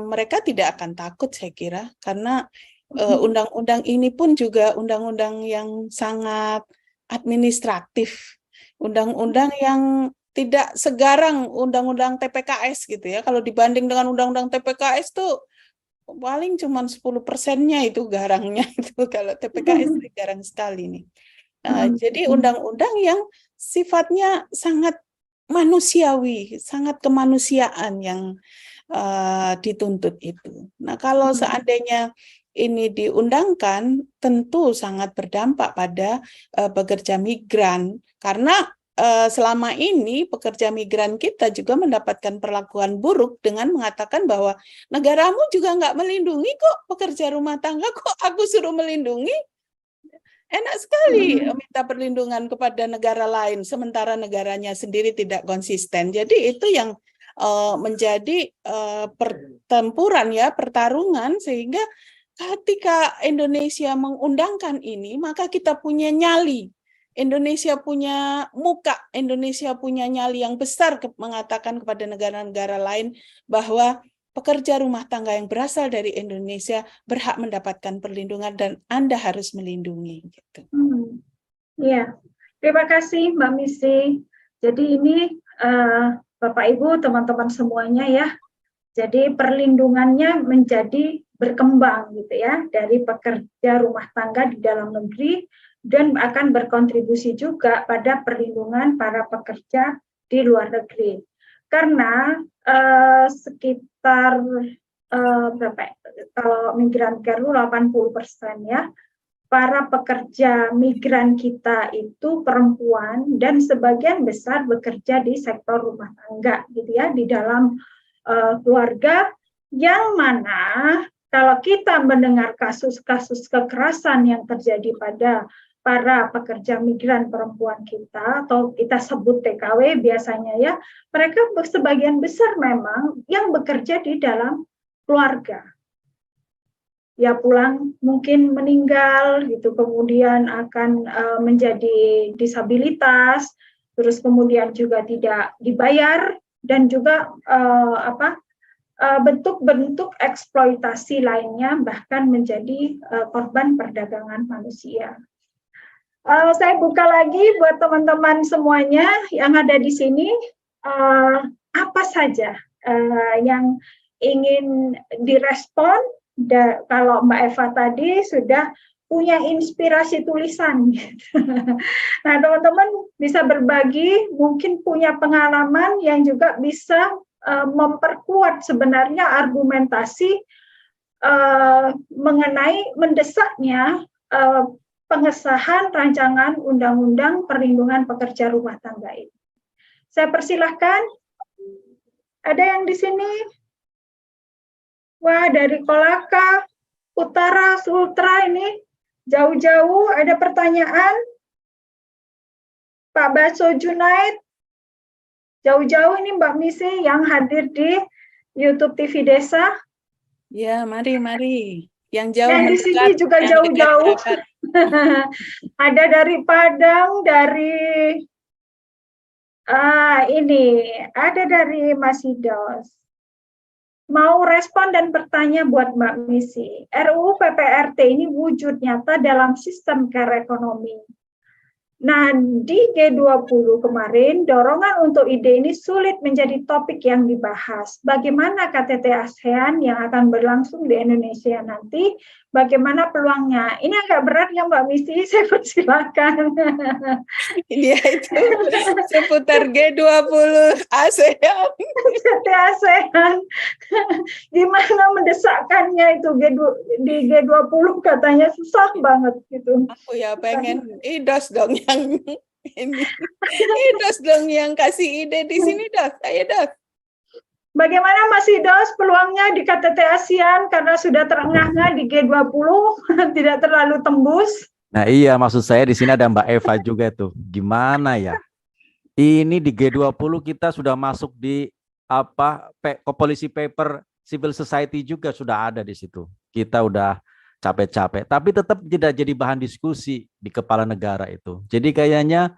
mereka tidak akan takut saya kira, karena undang-undang ini pun juga undang-undang yang sangat administratif, undang-undang yang tidak segarang undang-undang TPKS gitu ya. Kalau dibanding dengan undang-undang TPKS tuh paling cuma 10%-nya itu garangnya itu. Kalau TPKS garang sekali nih. Jadi undang-undang yang sifatnya sangat manusiawi, sangat kemanusiaan yang dituntut itu. Nah, kalau seandainya ini diundangkan, tentu sangat berdampak pada pekerja migran, karena selama ini pekerja migran kita juga mendapatkan perlakuan buruk dengan mengatakan bahwa negaramu juga nggak melindungi kok pekerja rumah tangga, kok aku suruh melindungi. Enak sekali minta perlindungan kepada negara lain, sementara negaranya sendiri tidak konsisten. Jadi itu yang menjadi pertempuran ya, pertarungan, sehingga ketika Indonesia mengundangkan ini, maka kita punya nyali. Indonesia punya muka, Indonesia punya nyali yang besar mengatakan kepada negara-negara lain bahwa pekerja rumah tangga yang berasal dari Indonesia berhak mendapatkan perlindungan dan Anda harus melindungi. Gitu. Ya, terima kasih Mbak Misi. Jadi ini Bapak Ibu, teman-teman semuanya ya. Jadi perlindungannya menjadi berkembang gitu ya, dari pekerja rumah tangga di dalam negeri, dan akan berkontribusi juga pada perlindungan para pekerja di luar negeri. Karena sekitar kalau migran Kerlu 80% ya, para pekerja migran kita itu perempuan dan sebagian besar bekerja di sektor rumah tangga gitu ya, di dalam keluarga, yang mana kalau kita mendengar kasus-kasus kekerasan yang terjadi pada para pekerja migran perempuan kita, atau kita sebut TKW biasanya ya, mereka sebagian besar memang yang bekerja di dalam keluarga. Ya pulang mungkin meninggal gitu, kemudian akan menjadi disabilitas, terus kemudian juga tidak dibayar, dan juga bentuk-bentuk eksploitasi lainnya, bahkan menjadi korban perdagangan manusia. Saya buka lagi buat teman-teman semuanya yang ada di sini, apa saja yang ingin direspon, kalau Mbak Eva tadi sudah punya inspirasi tulisan. Gitu. Nah, teman-teman bisa berbagi, mungkin punya pengalaman yang juga bisa memperkuat sebenarnya argumentasi mengenai mendesaknya pengesahan rancangan Undang-Undang Perlindungan Pekerja Rumah Tangga ini. Saya persilahkan. Ada yang di sini? Wah, dari Kolaka, Utara, Sultra ini. Jauh-jauh ada pertanyaan. Pak Baso Junaid, jauh-jauh ini Mbak Misi yang hadir di YouTube TV Desa. Ya, mari. Yang jauh Dan di sini juga jauh-jauh. Ada dari Padang, dari ada dari Masidos. Mau respon dan bertanya buat Mbak Misi. RUU PPRT ini wujud nyata dalam sistem care ekonomi. Nah, di G20 kemarin, dorongan untuk ide ini sulit menjadi topik yang dibahas. Bagaimana KTT ASEAN yang akan berlangsung di Indonesia nanti, bagaimana peluangnya? Ini agak berat ya Mbak Misi, saya persilakan. Dia itu seputar G20 ASEAN. KTT ASEAN. Gimana mendesakkannya itu di G20 katanya susah banget gitu. Aku ya pengen IDOS dong yang ini. IDOS dong yang kasih ide di sini, Dos. Ayo, Dos. Bagaimana Mas Idos peluangnya di KTT ASEAN karena sudah terengah-engah di G20 tidak terlalu tembus? Nah iya, maksud saya di sini ada Mbak Eva juga tuh. Gimana ya? Ini di G20 kita sudah masuk di policy paper civil society juga sudah ada di situ. Kita udah capek-capek, tapi tetap tidak jadi bahan diskusi di kepala negara itu. Jadi kayaknya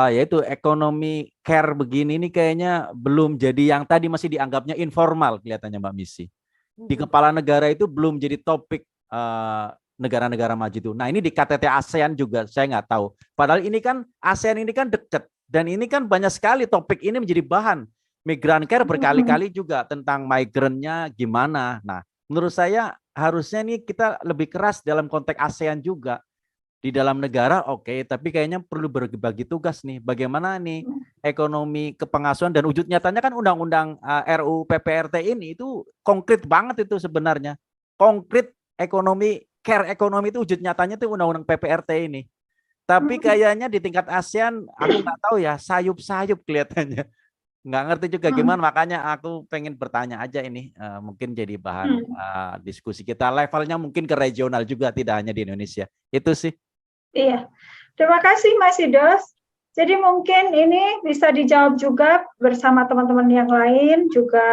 yaitu ekonomi care begini ini kayaknya belum jadi, yang tadi masih dianggapnya informal kelihatannya Mbak Misi. Di kepala negara itu belum jadi topik negara-negara maju itu. Nah ini di KTT ASEAN juga saya nggak tahu. Padahal ini kan ASEAN ini kan dekat dan ini kan banyak sekali topik ini menjadi bahan. Migran care berkali-kali juga tentang migrannya gimana. Nah menurut saya harusnya nih kita lebih keras dalam konteks ASEAN juga. Di dalam negara oke, tapi kayaknya perlu berbagi tugas nih. Bagaimana nih ekonomi kepengasuhan dan wujud nyatanya kan undang-undang RUU PPRT ini itu konkret banget itu sebenarnya. Konkret ekonomi, care ekonomi itu wujud nyatanya itu undang-undang PPRT ini. Tapi kayaknya di tingkat ASEAN aku nggak tahu ya, sayup-sayup kelihatannya. Nggak ngerti juga gimana, makanya aku pengen bertanya aja ini, mungkin jadi bahan diskusi kita. Levelnya mungkin ke regional juga, tidak hanya di Indonesia. Itu sih. Iya, terima kasih Mas Idos. Jadi mungkin ini bisa dijawab juga bersama teman-teman yang lain, juga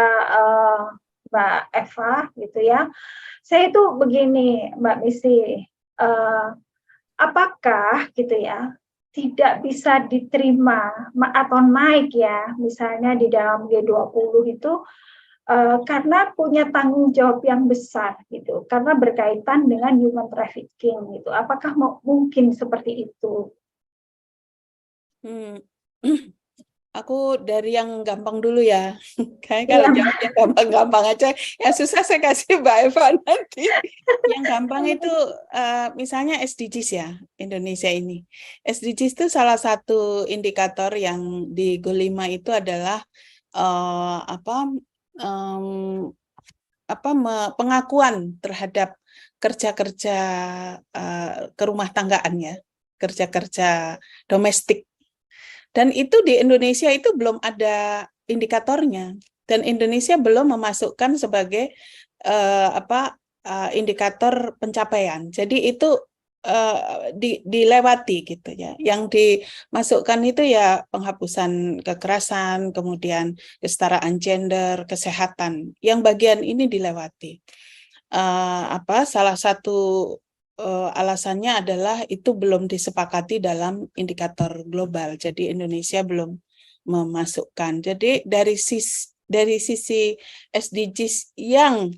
Mbak Eva gitu ya. Saya itu begini Mbak Misi, apakah gitu ya tidak bisa diterima atau naik ya misalnya di dalam G20 itu karena punya tanggung jawab yang besar gitu, karena berkaitan dengan human trafficking gitu. Apakah mungkin seperti itu? Aku dari yang gampang dulu ya. Kayak kalau jawabnya gampang-gampang aja, yang susah saya kasih Mbak Eva nanti. Yang gampang itu misalnya SDGs ya, Indonesia ini. SDGs itu salah satu indikator yang di Go5 itu adalah pengakuan terhadap kerja-kerja kerumah tanggaan ya, kerja-kerja domestik. Dan itu di Indonesia itu belum ada indikatornya, dan Indonesia belum memasukkan sebagai indikator pencapaian. Jadi itu dilewati gitu ya. Yang dimasukkan itu ya penghapusan kekerasan, kemudian kesetaraan gender, kesehatan. Yang bagian ini dilewati. Salah satu alasannya adalah itu belum disepakati dalam indikator global. Jadi Indonesia belum memasukkan. Jadi dari sisi SDGs yang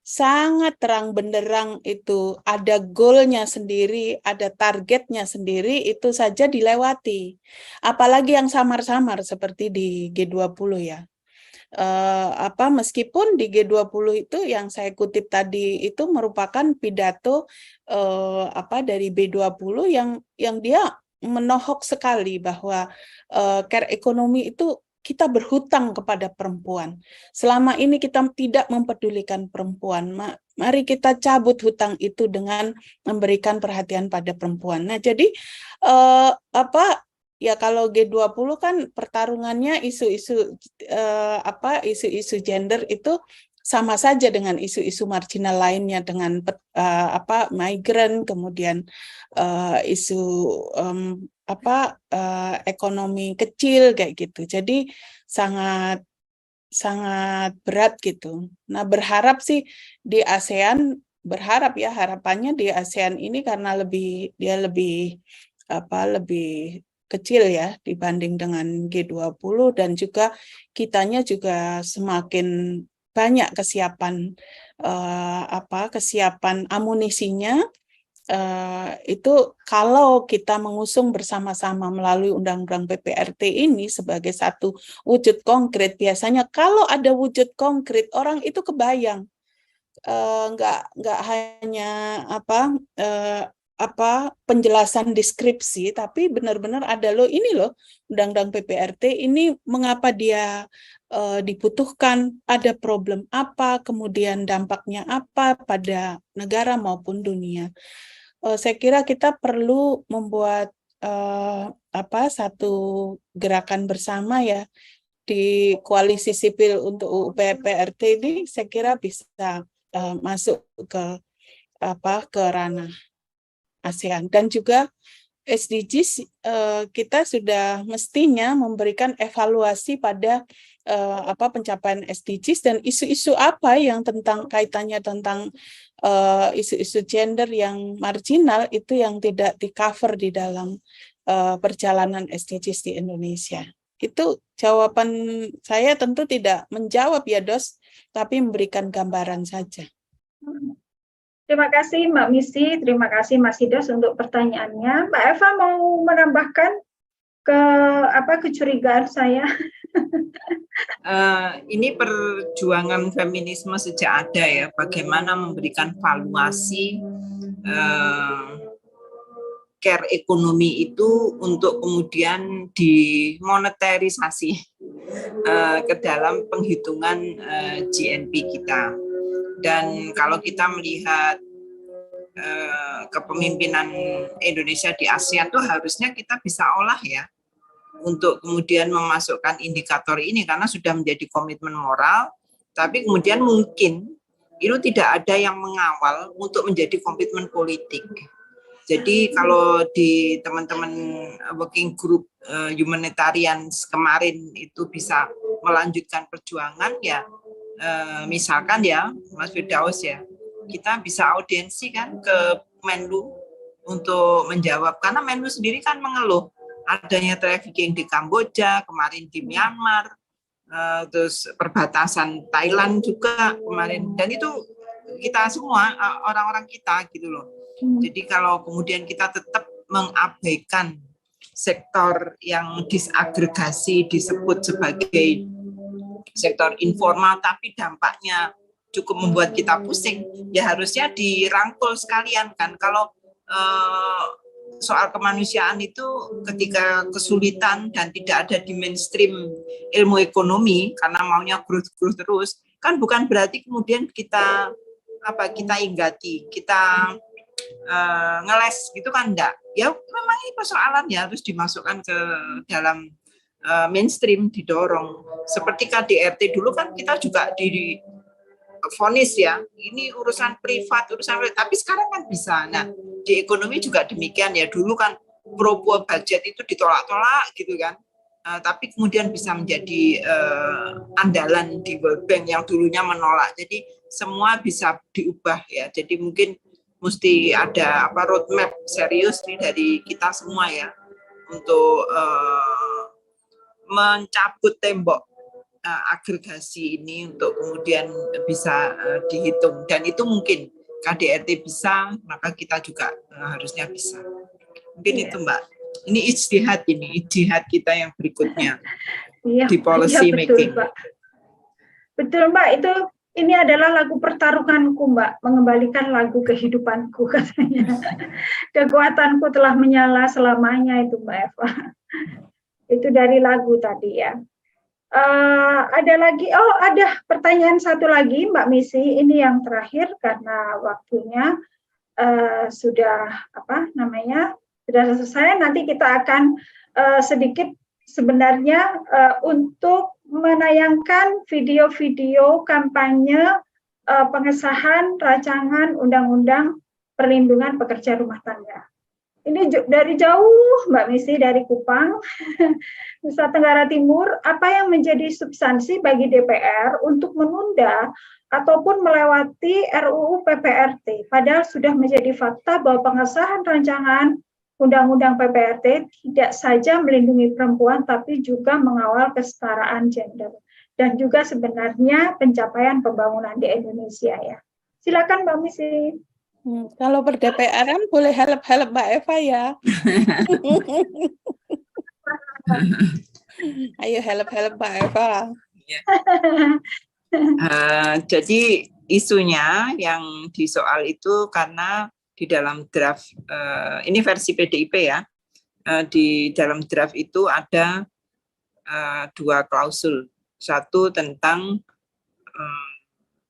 sangat terang benderang itu ada goalnya sendiri, ada targetnya sendiri, itu saja dilewati. Apalagi yang samar-samar seperti di G20 ya. Meskipun di G20 itu yang saya kutip tadi itu merupakan pidato dari B20 yang dia menohok sekali bahwa care ekonomi itu kita berhutang kepada perempuan. Selama ini kita tidak mempedulikan perempuan. Mari kita cabut hutang itu dengan memberikan perhatian pada perempuan. Nah, jadi ya kalau G20 kan pertarungannya isu-isu gender itu sama saja dengan isu-isu marginal lainnya, dengan migran, kemudian isu ekonomi kecil kayak gitu. Jadi sangat berat gitu. Nah, berharap sih di ASEAN, harapannya di ASEAN ini karena lebih kecil ya dibanding dengan G20, dan juga kitanya juga semakin banyak kesiapan amunisinya. Itu kalau kita mengusung bersama-sama melalui Undang-Undang PPRT ini sebagai satu wujud konkret, biasanya kalau ada wujud konkret orang itu kebayang, nggak hanya penjelasan deskripsi, tapi benar-benar ada ini Undang-Undang PPRT ini mengapa dia dibutuhkan, ada problem apa, kemudian dampaknya apa pada negara maupun dunia. Saya kira kita perlu membuat satu gerakan bersama ya di koalisi sipil untuk UU PPRT ini. Saya kira bisa masuk ke ranah ASEAN. Dan juga SDGs, kita sudah mestinya memberikan evaluasi pada pencapaian SDGs dan isu-isu apa yang kaitannya tentang isu-isu gender yang marginal itu yang tidak di-cover di dalam perjalanan SDGs di Indonesia. Itu jawaban saya, tentu tidak menjawab ya Dos, tapi memberikan gambaran saja. Terima kasih Mbak Misi, terima kasih Mas Hidos untuk pertanyaannya. Mbak Eva mau menambahkan kecurigaan saya? Ini perjuangan feminisme sejak ada ya, bagaimana memberikan valuasi care ekonomi itu untuk kemudian dimonetarisasi ke dalam penghitungan GNP kita. Dan kalau kita melihat kepemimpinan Indonesia di ASEAN tuh harusnya kita bisa olah ya untuk kemudian memasukkan indikator ini, karena sudah menjadi komitmen moral, tapi kemudian mungkin itu tidak ada yang mengawal untuk menjadi komitmen politik. Jadi kalau di teman-teman working group humanitarian kemarin itu bisa melanjutkan perjuangan ya, misalkan ya Mas Firdaus ya, kita bisa audiensi kan ke Menlu untuk menjawab, karena Menlu sendiri kan mengeluh adanya trafficking di Kamboja, kemarin di Myanmar, terus perbatasan Thailand juga kemarin, dan itu kita semua orang-orang kita gitu loh. Jadi kalau kemudian kita tetap mengabaikan sektor yang disagregasi disebut sebagai sektor informal, tapi dampaknya cukup membuat kita pusing, ya harusnya dirangkul sekalian kan. Kalau soal kemanusiaan itu ketika kesulitan dan tidak ada di mainstream ilmu ekonomi karena maunya growth terus, kan bukan berarti kemudian kita inggati, kita ngeles gitu kan, enggak. Ya memang ini persoalannya harus dimasukkan ke dalam mainstream, didorong. Seperti KDRT dulu kan kita juga di vonis ya, ini urusan privat, tapi sekarang kan bisa. Nah, di ekonomi juga demikian ya, dulu kan pro budget itu ditolak-tolak gitu kan, tapi kemudian bisa menjadi andalan di World Bank yang dulunya menolak. Jadi semua bisa diubah ya, jadi mungkin mesti ada roadmap serius nih dari kita semua ya, untuk mencabut tembok agregasi ini untuk kemudian bisa dihitung, dan itu mungkin KDRT bisa, maka kita juga harusnya bisa. Mungkin itu Mbak. Ini ijtihad kita yang berikutnya di policy betul, making. Pak. Betul Mbak, ini adalah lagu pertarunganku Mbak, mengembalikan lagu kehidupanku katanya. Kekuatanku telah menyala selamanya itu Mbak Eva. Itu dari lagu tadi ya. Ada lagi, ada pertanyaan satu lagi Mbak Misi, ini yang terakhir karena waktunya sudah sudah selesai. Nanti kita akan sedikit sebenarnya untuk menayangkan video-video kampanye pengesahan rancangan Undang-Undang Perlindungan Pekerja Rumah Tangga. Ini dari jauh Mbak Misi, dari Kupang, Nusa Tenggara Timur, apa yang menjadi substansi bagi DPR untuk menunda ataupun melewati RUU PPRT, padahal sudah menjadi fakta bahwa pengesahan rancangan Undang-Undang PPRT tidak saja melindungi perempuan, tapi juga mengawal kesetaraan gender, dan juga sebenarnya pencapaian pembangunan di Indonesia ya. Silakan Mbak Misi. Kalau per-DPR-an boleh help-help Mbak Eva ya. Ayo help-help Mbak Eva. Jadi isunya yang disoal itu karena di dalam draft, ini versi PDIP ya, di dalam draft itu ada 2 klausul. Satu tentang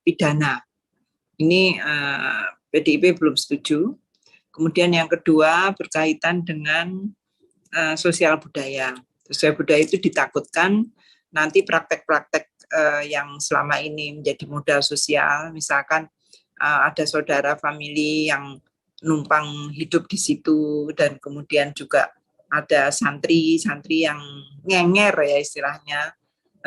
pidana. Ini PDIP belum setuju. Kemudian yang kedua berkaitan dengan sosial budaya. Sosial budaya itu ditakutkan nanti praktek-praktek yang selama ini menjadi modal sosial, misalkan ada saudara famili yang numpang hidup di situ, dan kemudian juga ada santri yang ngenger ya istilahnya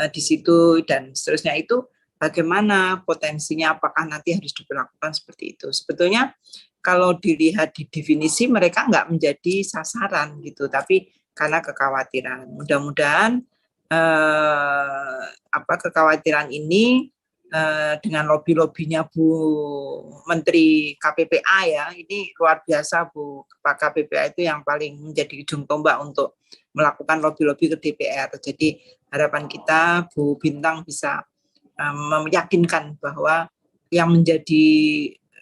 di situ, dan seterusnya. Itu bagaimana potensinya, apakah nanti harus diberlakukan seperti itu. Sebetulnya kalau dilihat di definisi mereka nggak menjadi sasaran gitu, tapi karena kekhawatiran. Mudah-mudahan kekhawatiran ini dengan lobby-lobbynya Bu Menteri KPPA ya, ini luar biasa Bu. Pak KPPA itu yang paling menjadi ujung tombak untuk melakukan lobby-lobby ke DPR. Jadi harapan kita Bu Bintang bisa meyakinkan bahwa yang menjadi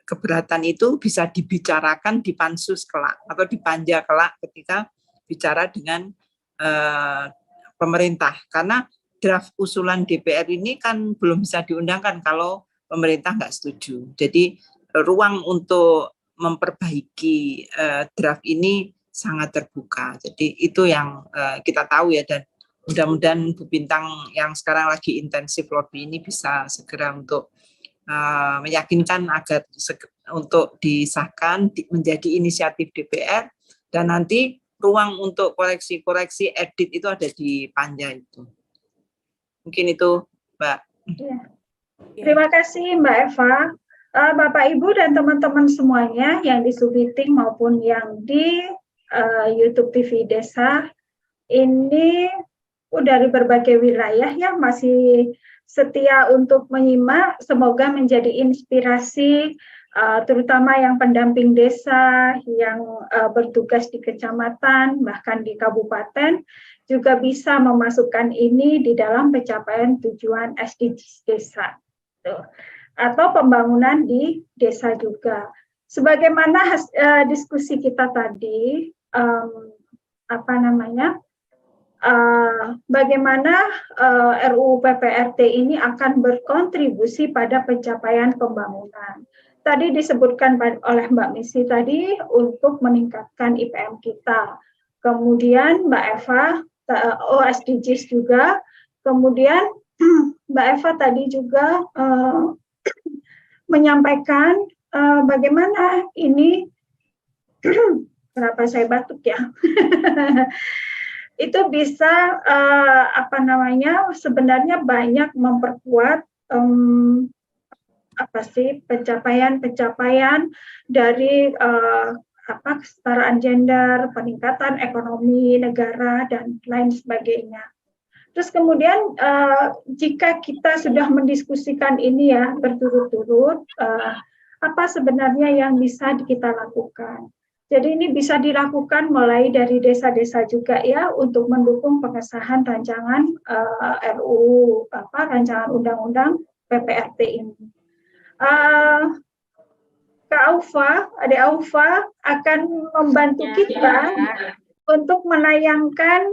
keberatan itu bisa dibicarakan di pansus kelak atau di panja kelak ketika bicara dengan pemerintah, karena draft usulan DPR ini kan belum bisa diundangkan kalau pemerintah nggak setuju. Jadi ruang untuk memperbaiki draft ini sangat terbuka. Jadi itu yang kita tahu ya, dan mudah-mudahan Bu Bintang yang sekarang lagi intensif lobby ini bisa segera untuk meyakinkan agar untuk disahkan menjadi inisiatif DPR, dan nanti ruang untuk koreksi-koreksi edit itu ada di panja itu. Mungkin itu Mbak. Ya. Terima kasih Mbak Eva. Bapak Ibu dan teman-teman semuanya yang di Subiting maupun yang di YouTube TV Desa, ini dari berbagai wilayah yang masih setia untuk menyimak, semoga menjadi inspirasi terutama yang pendamping desa, yang bertugas di kecamatan, bahkan di kabupaten, juga bisa memasukkan ini di dalam pencapaian tujuan SDGs desa, atau pembangunan di desa juga. Sebagaimana diskusi kita tadi, bagaimana RUU PPRT ini akan berkontribusi pada pencapaian pembangunan. Tadi disebutkan oleh Mbak Misi tadi untuk meningkatkan IPM kita. Kemudian Mbak Eva, SDGs juga. Kemudian Mbak Eva tadi juga menyampaikan bagaimana ini, kenapa saya batuk ya? Itu bisa sebenarnya banyak memperkuat pencapaian dari kesetaraan gender, peningkatan ekonomi negara, dan lain sebagainya. Terus kemudian jika kita sudah mendiskusikan ini ya berturut-turut, apa sebenarnya yang bisa kita lakukan? Jadi ini bisa dilakukan mulai dari desa-desa juga ya, untuk mendukung pengesahan rancangan rancangan undang-undang PPRT ini. Kak Aufa, Adik Aufa akan membantu kita untuk menayangkan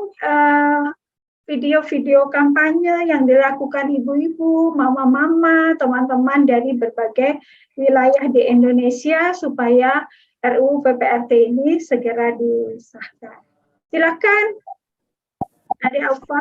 video-video kampanye yang dilakukan ibu-ibu, mama-mama, teman-teman dari berbagai wilayah di Indonesia supaya RUU PPRT ini segera disahkan. Silakan, Adik Aufa.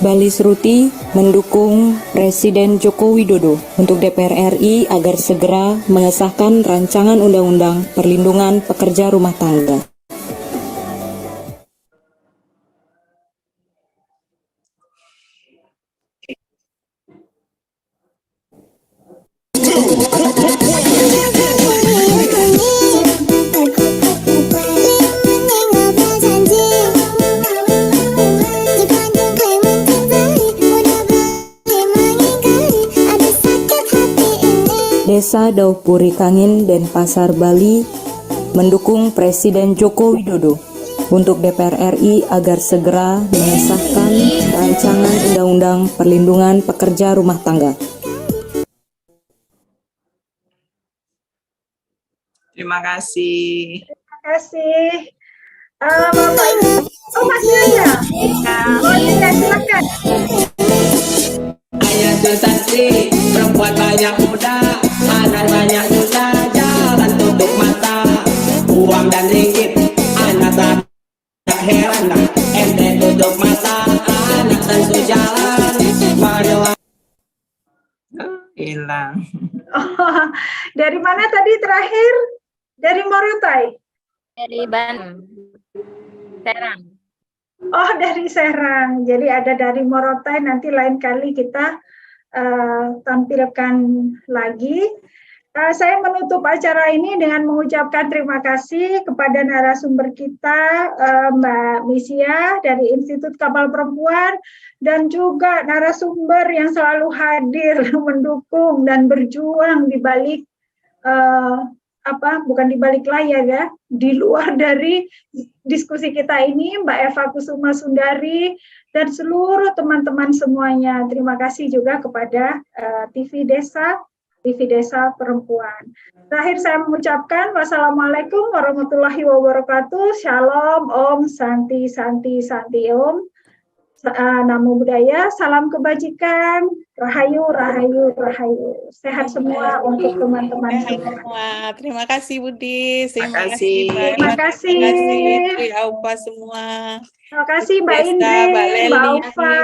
Bali Sruti mendukung Presiden Joko Widodo untuk DPR RI agar segera mengesahkan rancangan undang-undang perlindungan pekerja rumah tangga. Desa Daupuri Kangin, Denpasar, Bali mendukung Presiden Joko Widodo untuk DPR RI agar segera mengesahkan rancangan undang-undang perlindungan pekerja rumah tangga. Terima kasih. Terima kasih. Bapak Ibu. Oh, masih ada? Oh, iya, silakan. Ayah sensasi, perempuan banyak muda, anak banyak juga, jalan tutup mata, uang dan ringgit, anak tak heran lah, ente tutup mata, anak tentu jalan, marilah. Hilang. Oh, dari mana tadi terakhir? Dari Morotai? Dari Bandung. Serang. Oh, dari Serang. Jadi ada dari Morotai, nanti lain kali kita tampilkan lagi. Saya menutup acara ini dengan mengucapkan terima kasih kepada narasumber kita, Mbak Misia dari Institut Kapal Perempuan, dan juga narasumber yang selalu hadir, mendukung dan berjuang di balik bukan di balik layar ya, di luar dari diskusi kita ini, Mbak Eva Kusuma Sundari dan seluruh teman-teman semuanya. Terima kasih juga kepada TV Desa Perempuan. Terakhir saya mengucapkan wassalamualaikum warahmatullahi wabarakatuh. Shalom, Om, Santi, Santi, Santi, Om. Namo Buddhaya, salam kebajikan, rahayu, rahayu, rahayu. Sehat semua untuk teman-teman semua. Terima kasih Budi, terima kasih. Terima kasih. Terima kasih Aufa semua. Terima kasih Mbak Indri, Mbak Aufa.